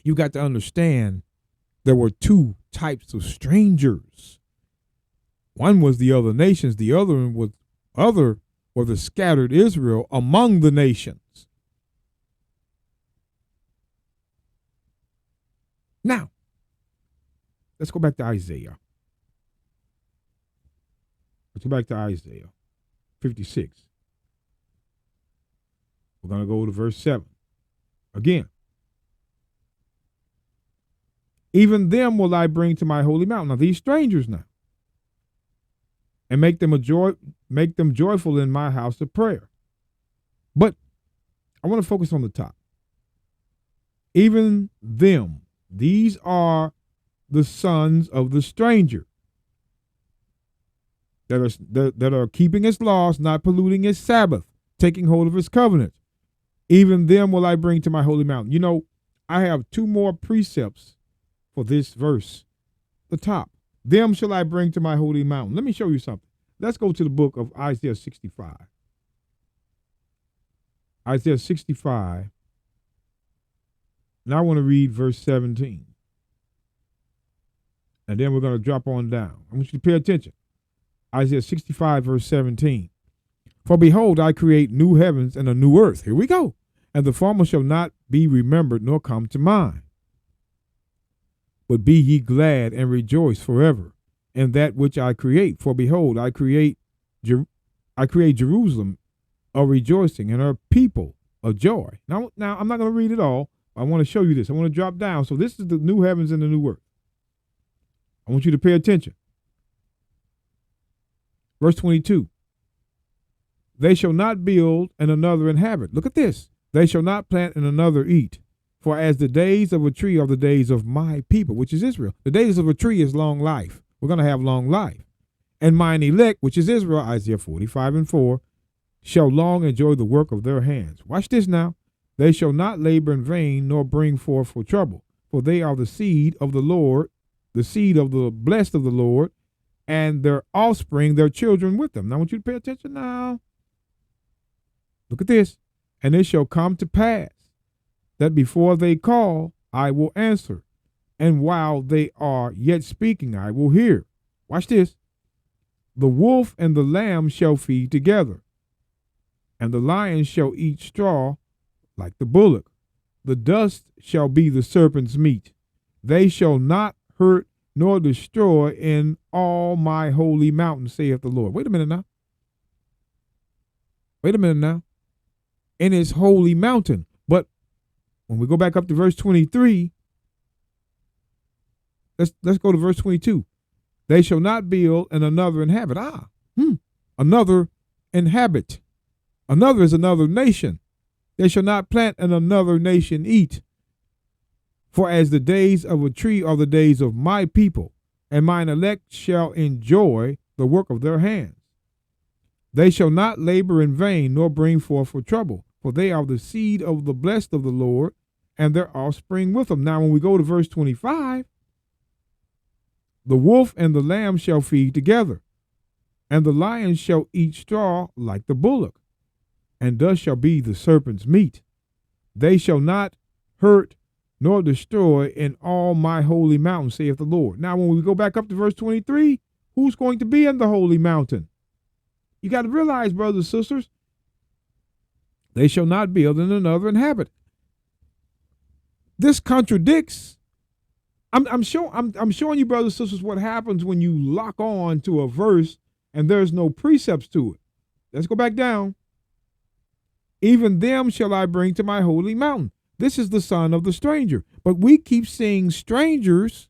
You got to understand there were two types of strangers. One was the other nations. The other one was the scattered Israel among the nations. Now, let's go back to Isaiah. Let's go back to Isaiah 56. We're going to go to verse 7. Again. Even them will I bring to my holy mountain. Now, these strangers now. And make them joyful in my house of prayer. But I want to focus on the top. Even them. These are the sons of the stranger that are keeping his laws, not polluting his Sabbath, taking hold of his covenants. Even them will I bring to my holy mountain. You know, I have two more precepts for this verse. The top. Them shall I bring to my holy mountain. Let me show you something. Let's go to the book of Isaiah 65. Isaiah 65. Now I want to read verse 17. And then we're going to drop on down. I want you to pay attention. Isaiah 65, verse 17. For behold, I create new heavens and a new earth. Here we go. And the former shall not be remembered nor come to mind. But be ye glad and rejoice forever in that which I create. For behold, I create Jerusalem a rejoicing and her people a joy. Now I'm not going to read it all. I want to show you this. I want to drop down. So this is the new heavens and the new earth. I want you to pay attention. Verse 22. They shall not build and another inhabit. Look at this. They shall not plant and another eat. For as the days of a tree are the days of my people, which is Israel. The days of a tree is long life. We're going to have long life. And mine elect, which is Israel, Isaiah 45 and 4, shall long enjoy the work of their hands. Watch this now. They shall not labor in vain, nor bring forth for trouble. For they are the seed of the Lord, the seed of the blessed of the Lord, and their offspring, their children with them. Now I want you to pay attention now. Look at this. And it shall come to pass that before they call, I will answer. And while they are yet speaking, I will hear. Watch this. The wolf and the lamb shall feed together, and the lion shall eat straw like the bullock. The dust shall be the serpent's meat. They shall not hurt nor destroy in all my holy mountain, saith the Lord. Wait a minute now. Wait a minute now. In his holy mountain. But when we go back up to verse 23, let's go to verse 22. They shall not build and another inhabit. Another inhabit. Another is another nation. They shall not plant and another nation eat. For as the days of a tree are the days of my people, and mine elect shall enjoy the work of their hands. They shall not labor in vain, nor bring forth for trouble, for they are the seed of the blessed of the Lord, and their offspring with them. Now when we go to verse 25, the wolf and the lamb shall feed together, and the lion shall eat straw like the bullock, and thus shall be the serpent's meat. They shall not hurt nor destroy in all my holy mountain, saith the Lord. Now, when we go back up to verse 23, who's going to be in the holy mountain? You got to realize, brothers and sisters, they shall not build and another inhabit. This contradicts. I'm showing you, brothers and sisters, what happens when you lock on to a verse and there's no precepts to it. Let's go back down. Even them shall I bring to my holy mountain. This is the son of the stranger. But we keep seeing strangers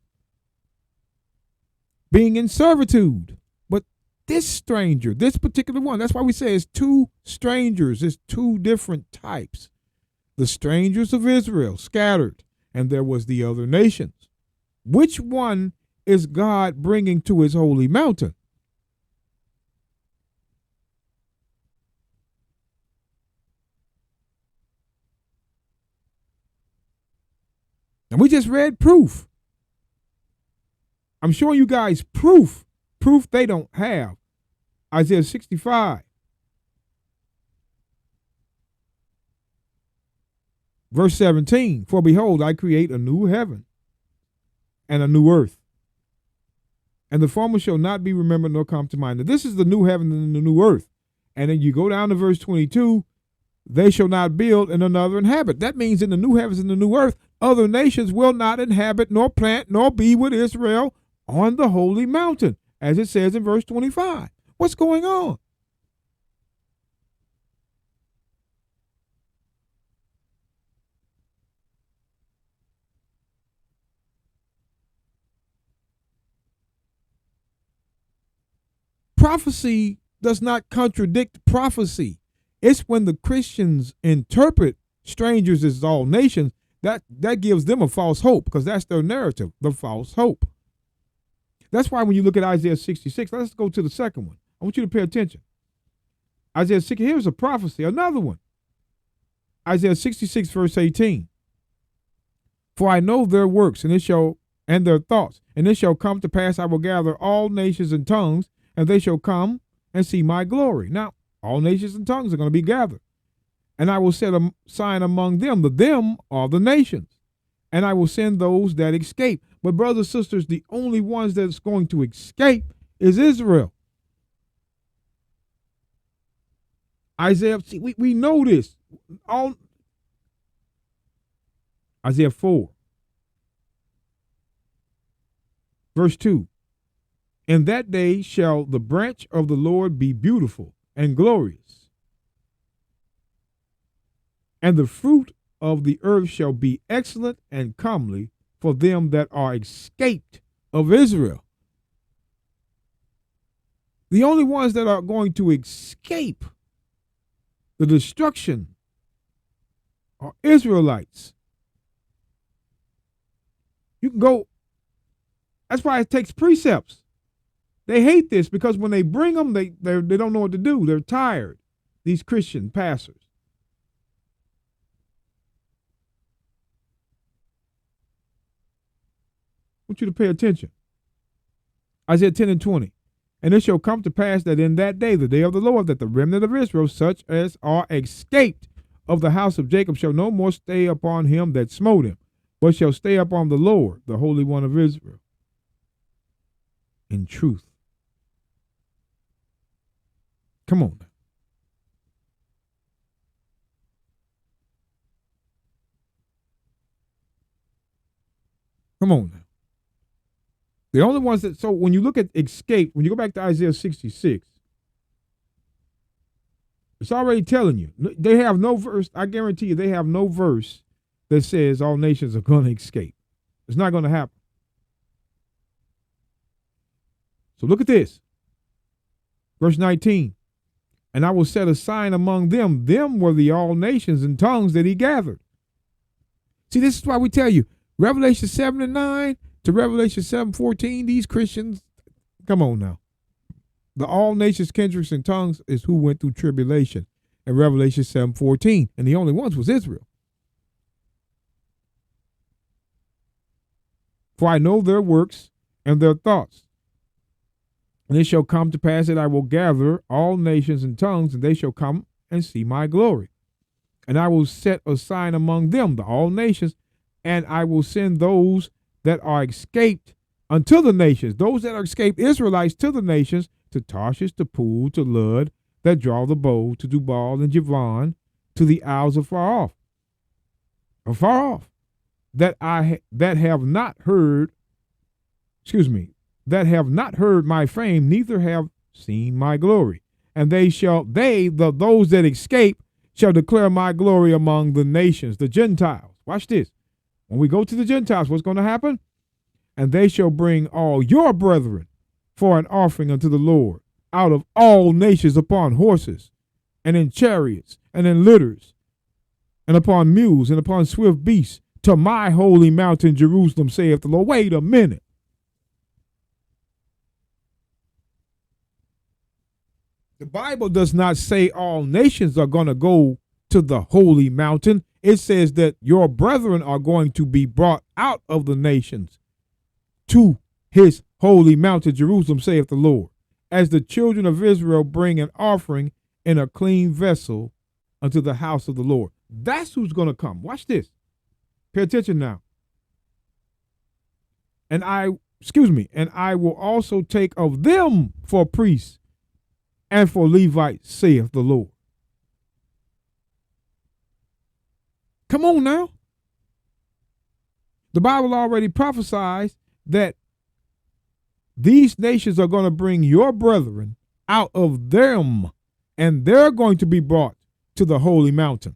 being in servitude. But this stranger, this particular one, that's why we say it's two strangers. It's two different types. The strangers of Israel scattered, and there was the other nations. Which one is God bringing to his holy mountain? And we just read proof. I'm showing you guys proof they don't have. Isaiah 65. Verse 17, for behold, I create a new heaven and a new earth, and the former shall not be remembered nor come to mind. Now, this is the new heaven and the new earth. And then you go down to verse 22, they shall not build and another inhabit. That means in the new heavens and the new earth, other nations will not inhabit, nor plant, nor be with Israel on the holy mountain, as it says in verse 25. What's going on? Prophecy does not contradict prophecy. It's when the Christians interpret strangers as all nations that gives them a false hope, because that's their narrative, the false hope. That's why when you look at Isaiah 66, let's go to the second one. I want you to pay attention. Isaiah 60, here's a prophecy, another one. Isaiah 66, verse 18. For I know their works, and their thoughts, and it shall come to pass, I will gather all nations and tongues, and they shall come and see my glory. Now, all nations and tongues are going to be gathered. And I will set a sign among them. The them are the nations. And I will send those that escape. But brothers and sisters, the only ones that's going to escape is Israel. Isaiah, see, we know this. Isaiah 4. Verse 2. In that day shall the branch of the Lord be beautiful and glorious, and the fruit of the earth shall be excellent and comely for them that are escaped of Israel. The only ones that are going to escape the destruction are Israelites. You can go, that's why it takes precepts. They hate this because when they bring them, they don't know what to do. They're tired, these Christian pastors. I want you to pay attention. Isaiah 10 and 20. And it shall come to pass that in that day, the day of the Lord, that the remnant of Israel, such as are escaped of the house of Jacob, shall no more stay upon him that smote him, but shall stay upon the Lord, the Holy One of Israel, in truth. Come on now. Come on now. The only ones that, so when you look at escape, when you go back to Isaiah 66, it's already telling you. They have no verse, I guarantee you, they have no verse that says all nations are going to escape. It's not going to happen. So look at this. Verse 19. And I will set a sign among them. Them were the all nations and tongues that he gathered. See, this is why we tell you, Revelation 7 and 9 to Revelation 7:14, these Christians, come on now. The all nations, kindreds, and tongues is who went through tribulation in Revelation 7:14. And the only ones was Israel. For I know their works and their thoughts. And it shall come to pass that I will gather all nations and tongues, and they shall come and see my glory. And I will set a sign among them, the all nations, and I will send those that are escaped unto the nations, those that are escaped Israelites to the nations, to Tarshish, to Pool, to Lud, that draw the bow to Jubal and Javan, to the isles afar off, that have not heard, that have not heard my fame, neither have seen my glory. And those that escape shall declare my glory among the nations, the Gentiles. Watch this. When we go to the Gentiles, what's going to happen? And they shall bring all your brethren for an offering unto the Lord out of all nations upon horses and in chariots and in litters and upon mules and upon swift beasts to my holy mountain Jerusalem, saith the Lord. Wait a minute. The Bible does not say all nations are going to go to the holy mountain. It says that your brethren are going to be brought out of the nations to his holy mountain Jerusalem, saith the Lord, as the children of Israel bring an offering in a clean vessel unto the house of the Lord. That's who's going to come. Watch this. Pay attention now. And I will also take of them for priests and for Levites, saith the Lord. Come on now. The Bible already prophesies that these nations are going to bring your brethren out of them, and they're going to be brought to the holy mountain.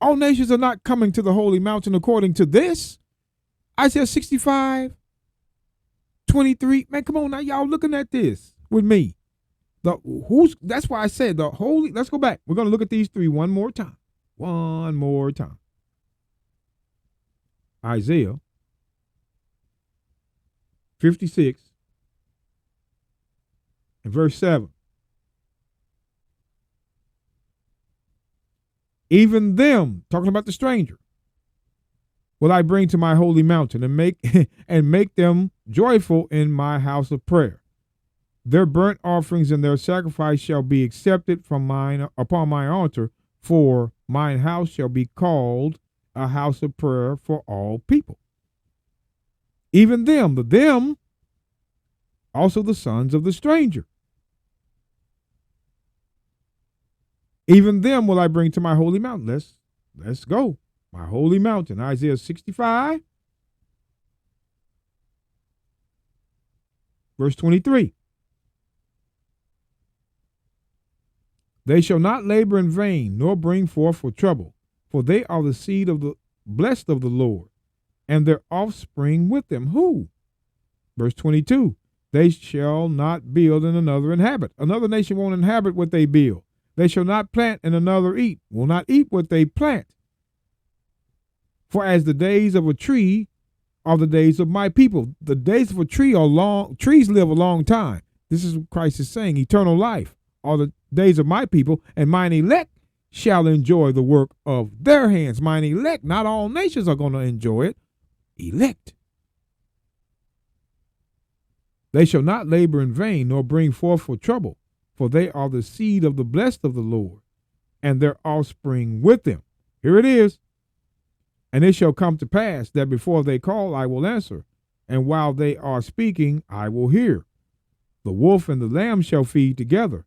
All nations are not coming to the holy mountain according to this. Isaiah 65:23. Man, come on now, y'all looking at this with me. That's why I said the holy. Let's go back. We're going to look at these three one more time. One more time. Isaiah 56 and verse 7. Even them, talking about the stranger, will I bring to my holy mountain and make them joyful in my house of prayer. Their burnt offerings and their sacrifice shall be accepted from mine upon my altar, for mine house shall be called a house of prayer for all people. Even them, also the sons of the stranger. Even them will I bring to my holy mountain. Let's go. My holy mountain. Isaiah 65, verse 23. They shall not labor in vain, nor bring forth for trouble, for they are the seed of the blessed of the Lord, and their offspring with them. Who? Verse 22. They shall not build and another inhabit. Another nation won't inhabit what they build. They shall not plant and another eat, will not eat what they plant. For as the days of a tree are the days of my people. The days of a tree are long. Trees live a long time. This is what Christ is saying. Eternal life are the days of my people, and mine elect shall enjoy the work of their hands. Mine elect, not all nations are going to enjoy it. Elect. They shall not labor in vain, nor bring forth for trouble, for they are the seed of the blessed of the Lord, and their offspring with them. Here it is. And it shall come to pass that before they call, I will answer, and while they are speaking, I will hear. The wolf and the lamb shall feed together,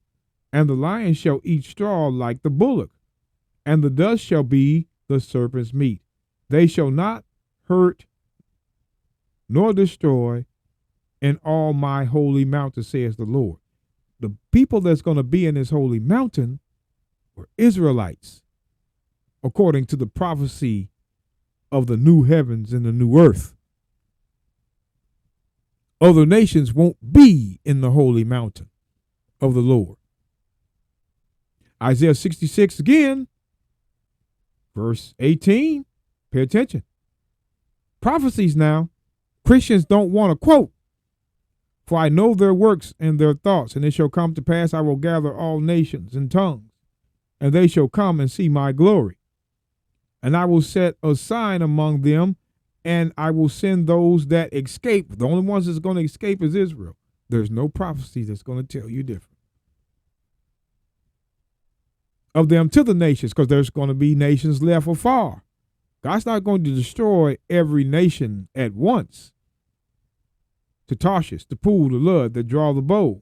and the lion shall eat straw like the bullock, and the dust shall be the serpent's meat. They shall not hurt nor destroy in all my holy mountain, says the Lord. The people that's going to be in this holy mountain were Israelites, according to the prophecy of the new heavens and the new earth. Other nations won't be in the holy mountain of the Lord. Isaiah 66 again, verse 18. Pay attention. Prophecies now. Christians don't want to quote. For I know their works and their thoughts, and it shall come to pass I will gather all nations and tongues, and they shall come and see my glory. And I will set a sign among them, and I will send those that escape. The only ones that's going to escape is Israel. There's no prophecy that's going to tell you different. Of them to the nations, because there's going to be nations left afar. God's not going to destroy every nation at once. to Tarshish, to Pool, to Lud, that draw the bow,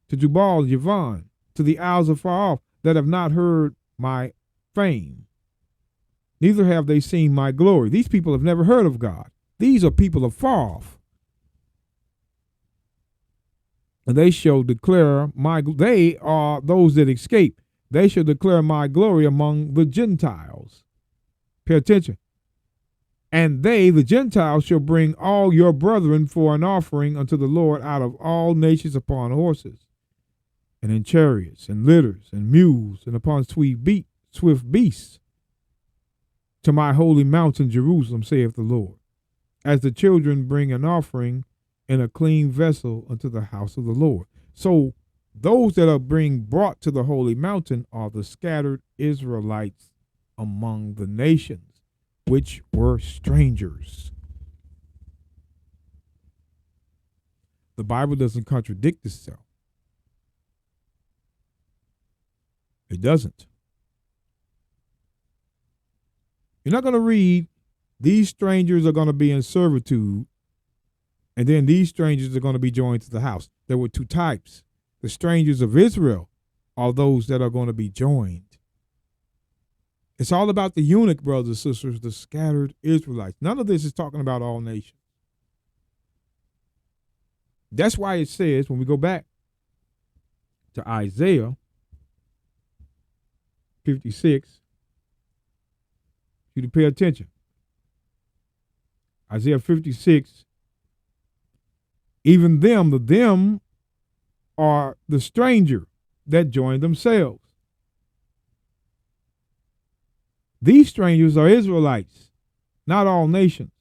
to Jubal, Javan, to the isles afar off, that have not heard my fame, neither have they seen my glory. These people have never heard of God. These are people afar off. And they shall declare they are those that escape. They shall declare my glory among the Gentiles. Pay attention. And they, the Gentiles, shall bring all your brethren for an offering unto the Lord out of all nations upon horses, and in chariots, and litters, and mules, and upon swift beasts, to my holy mountain Jerusalem, saith the Lord, as the children bring an offering in a clean vessel unto the house of the Lord. So those that are being brought to the holy mountain are the scattered Israelites among the nations, which were strangers. The Bible doesn't contradict itself. It doesn't. You're not going to read, these strangers are going to be in servitude, and then these strangers are going to be joined to the house. There were two types. The strangers of Israel are those that are going to be joined. It's all about the eunuch, brothers and sisters, the scattered Israelites. None of this is talking about all nations. That's why it says, when we go back to Isaiah 56, you to pay attention. Isaiah 56, even them are the stranger that joined themselves. These strangers are Israelites, not all nations.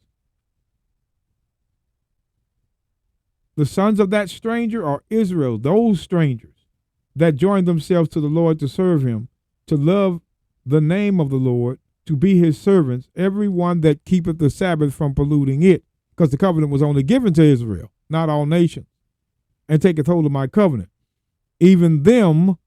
The sons of that stranger are Israel, those strangers that joined themselves to the Lord to serve him, to love the name of the Lord, to be his servants, every one that keepeth the Sabbath from polluting it, because the covenant was only given to Israel, not all nations, and taketh hold of my covenant. Even them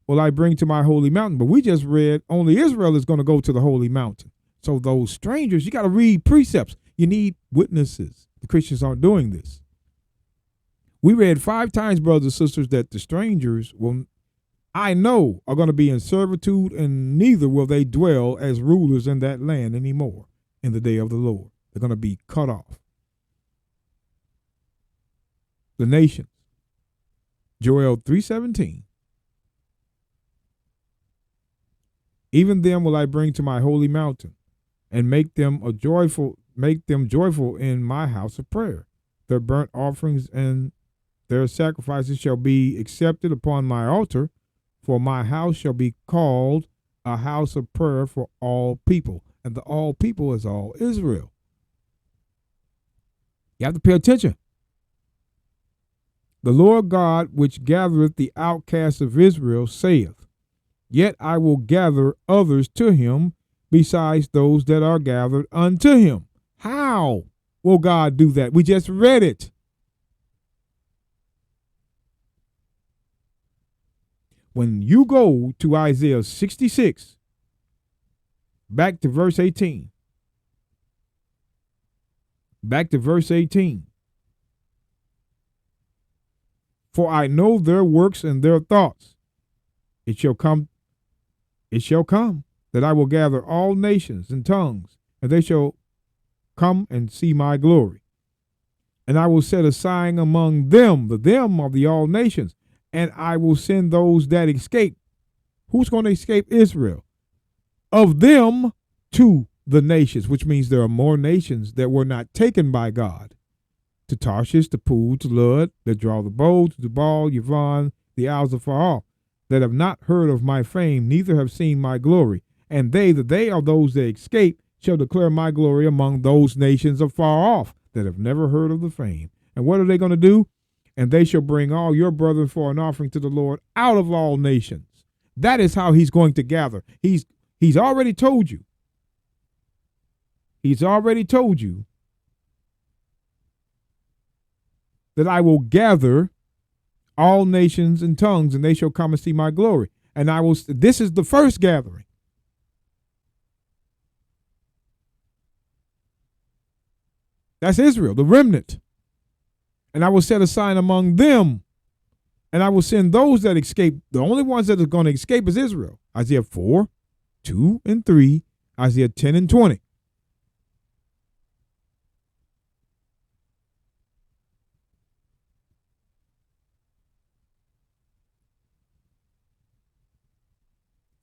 will I bring to my holy mountain. But we just read only Israel is going to go to the holy mountain. So those strangers, you got to read precepts. You need witnesses. The Christians aren't doing this. We read 5 times, brothers and sisters, that the strangers will, I know, are going to be in servitude, and neither will they dwell as rulers in that land anymore in the day of the Lord. They're going to be cut off. The nations. Joel 3:17. Even them will I bring to my holy mountain, and make them joyful in my house of prayer. Their burnt offerings and their sacrifices shall be accepted upon my altar, for my house shall be called a house of prayer for all people. And the all people is all Israel. You have to pay attention. The Lord God, which gathereth the outcasts of Israel, saith, yet I will gather others to him besides those that are gathered unto him. How will God do that? We just read it. When you go to Isaiah 66, back to verse 18. Back to verse 18. For I know their works and their thoughts. It shall come that I will gather all nations and tongues, and they shall come and see my glory. And I will set a sign among them, the them of the all nations, and I will send those that escape. Who's going to escape? Israel. Of them to the nations, which means there are more nations that were not taken by God. To Tarshish, to Pool, to Lud, that draw the bow, to Jubal, Yavon, the isles afar off, that have not heard of my fame, neither have seen my glory. And they are those that escape, shall declare my glory among those nations afar off, that have never heard of the fame. And what are they going to do? And they shall bring all your brethren for an offering to the Lord out of all nations. That is how he's going to gather. He's already told you. He's already told you that I will gather all nations and tongues, and they shall come and see my glory. And this is the first gathering. That's Israel, the remnant. And I will set a sign among them, and I will send those that escape. The only ones that are going to escape is Israel. Isaiah 4, 2 and 3, Isaiah 10 and 20.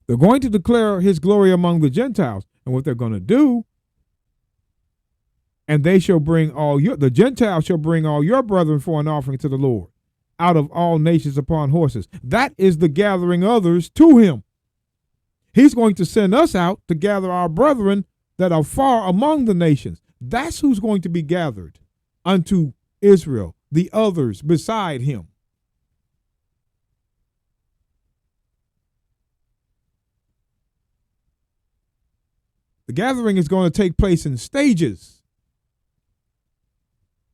They're going to declare his glory among the Gentiles. And what they're going to do, and they shall bring the Gentiles shall bring all your brethren for an offering to the Lord out of all nations upon horses. That is the gathering others to him. He's going to send us out to gather our brethren that are far among the nations. That's who's going to be gathered unto Israel, the others beside him. The gathering is going to take place in stages,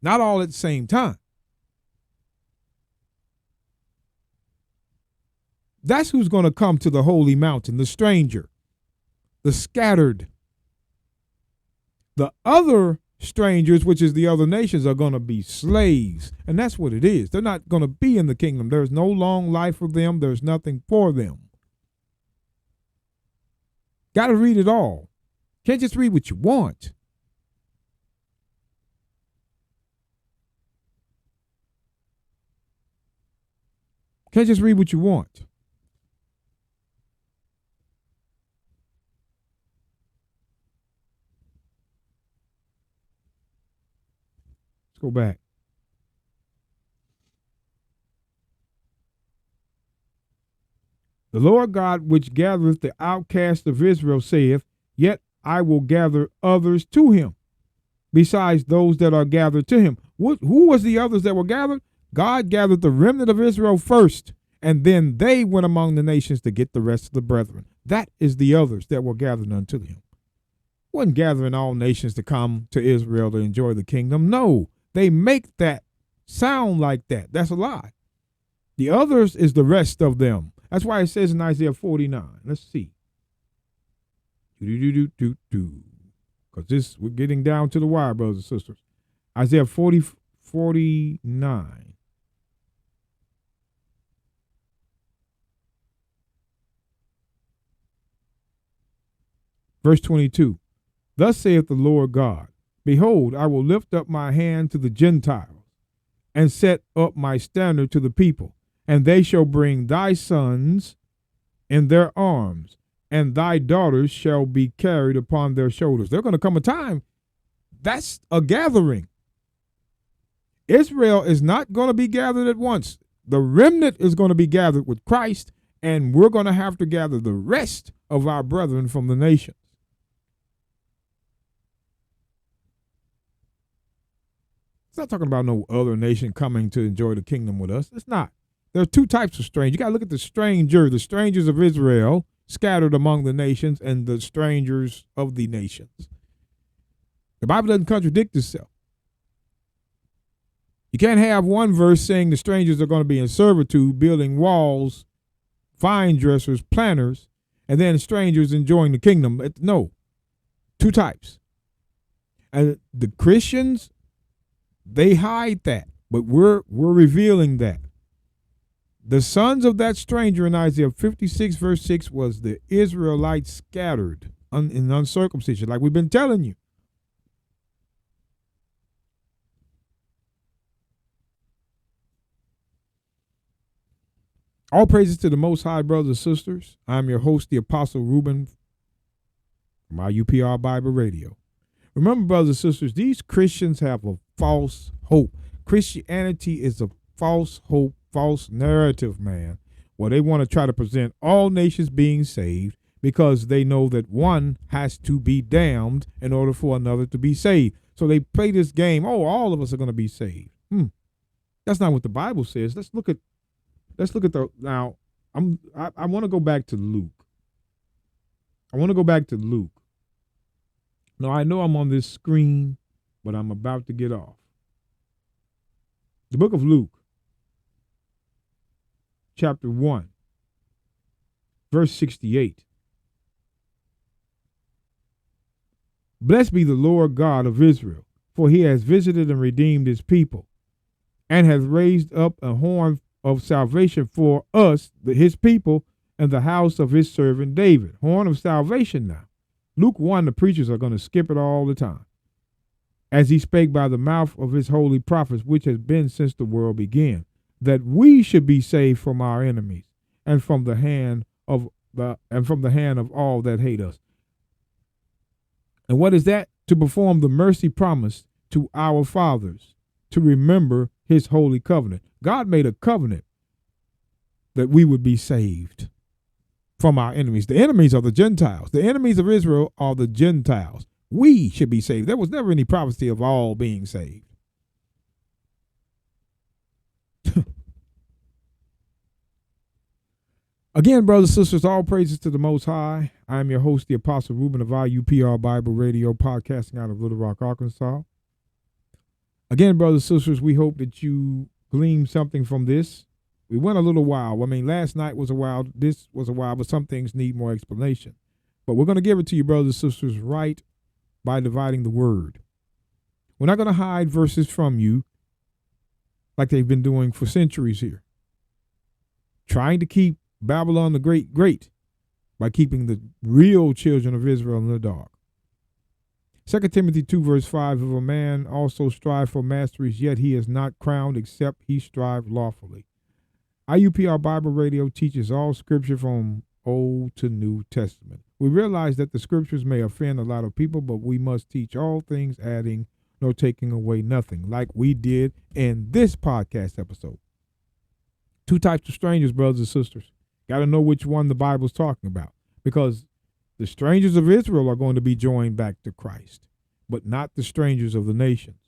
not all at the same time. That's who's going to come to the holy mountain, the stranger, the scattered. The other strangers, which is the other nations, are going to be slaves. And that's what it is. They're not going to be in the kingdom. There's no long life for them. There's nothing for them. Got to read it all. Can't just read what you want. Can't just read what you want. Let's go back. The Lord God, which gathereth the outcast of Israel, saith, Yet I will gather others to him, besides those that are gathered to him. Who was the others that were gathered? God gathered the remnant of Israel first, and then they went among the nations to get the rest of the brethren. That is the others that were gathered unto him. Wasn't gathering all nations to come to Israel to enjoy the kingdom. No, they make that sound like that. That's a lie. The others is the rest of them. That's why it says in Isaiah 49. Let's see. Because we're getting down to the wire, brothers and sisters. Isaiah 49. Verse 22. Thus saith the Lord God, Behold, I will lift up my hand to the Gentiles, and set up my standard to the people, and they shall bring thy sons in their arms, and thy daughters shall be carried upon their shoulders. There's going to come a time, that's a gathering. Israel is not going to be gathered at once. The remnant is going to be gathered with Christ, and we're going to have to gather the rest of our brethren from the nations. It's not talking about no other nation coming to enjoy the kingdom with us. It's not. There are two types of strangers. You got to look at the strangers of Israel scattered among the nations, and the strangers of the nations. The Bible doesn't contradict itself. You can't have one verse saying the strangers are going to be in servitude, building walls, vine dressers, planters, and then strangers enjoying the kingdom. No, two types. And the Christians, they hide that, but we're revealing that. The sons of that stranger in Isaiah 56 verse 6 was the Israelites scattered in uncircumcision, like we've been telling you. All praises to the Most High, brothers and sisters. I'm your host, the Apostle Reuben from IUPR Bible Radio. Remember, brothers and sisters, these Christians have a false hope. Christianity is a false hope, false narrative, man. Well, they want to try to present all nations being saved because they know that one has to be damned in order for another to be saved. So they play this game, all of us are going to be saved. That's not what the Bible says. Let's look at now. I want to go back to Luke. Now, I know I'm on this screen, but I'm about to get off. The book of Luke, chapter 1, verse 68. Blessed be the Lord God of Israel, for he has visited and redeemed his people, and hath raised up a horn of salvation for us, his people, and the house of his servant David. Horn of salvation now. Luke 1, the preachers are going to skip it all the time. As he spake by the mouth of his holy prophets, which has been since the world began, that we should be saved from our enemies and from the hand of all that hate us. And what is that? To perform the mercy promised to our fathers, to remember his holy covenant. God made a covenant that we would be saved from our enemies. The enemies are the Gentiles. The enemies of Israel are the Gentiles. We should be saved. There was never any prophecy of all being saved. Again, brothers and sisters, all praises to the Most High. I am your host, the Apostle Reuben of IUPR Bible Radio, podcasting out of Little Rock, Arkansas. Again, brothers and sisters, we hope that you gleaned something from this. We went a little while. I mean, last night was a while. This was a while, but some things need more explanation. But we're going to give it to you, brothers and sisters, right by dividing the word. We're not going to hide verses from you like they've been doing for centuries here. Trying to keep Babylon the Great great by keeping the real children of Israel in the dark. 2 Timothy 2 verse 5, if a man also strive for masteries, yet he is not crowned except he strive lawfully. IUPR Bible Radio teaches all scripture from Old to New Testament. We realize that the scriptures may offend a lot of people, but we must teach all things, adding nor taking away nothing, like we did in this podcast episode. Two types of strangers, brothers and sisters. Got to know which one the Bible's talking about, because the strangers of Israel are going to be joined back to Christ, but not the strangers of the nations.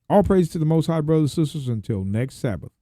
All praise to the Most High, brothers and sisters, until next Sabbath.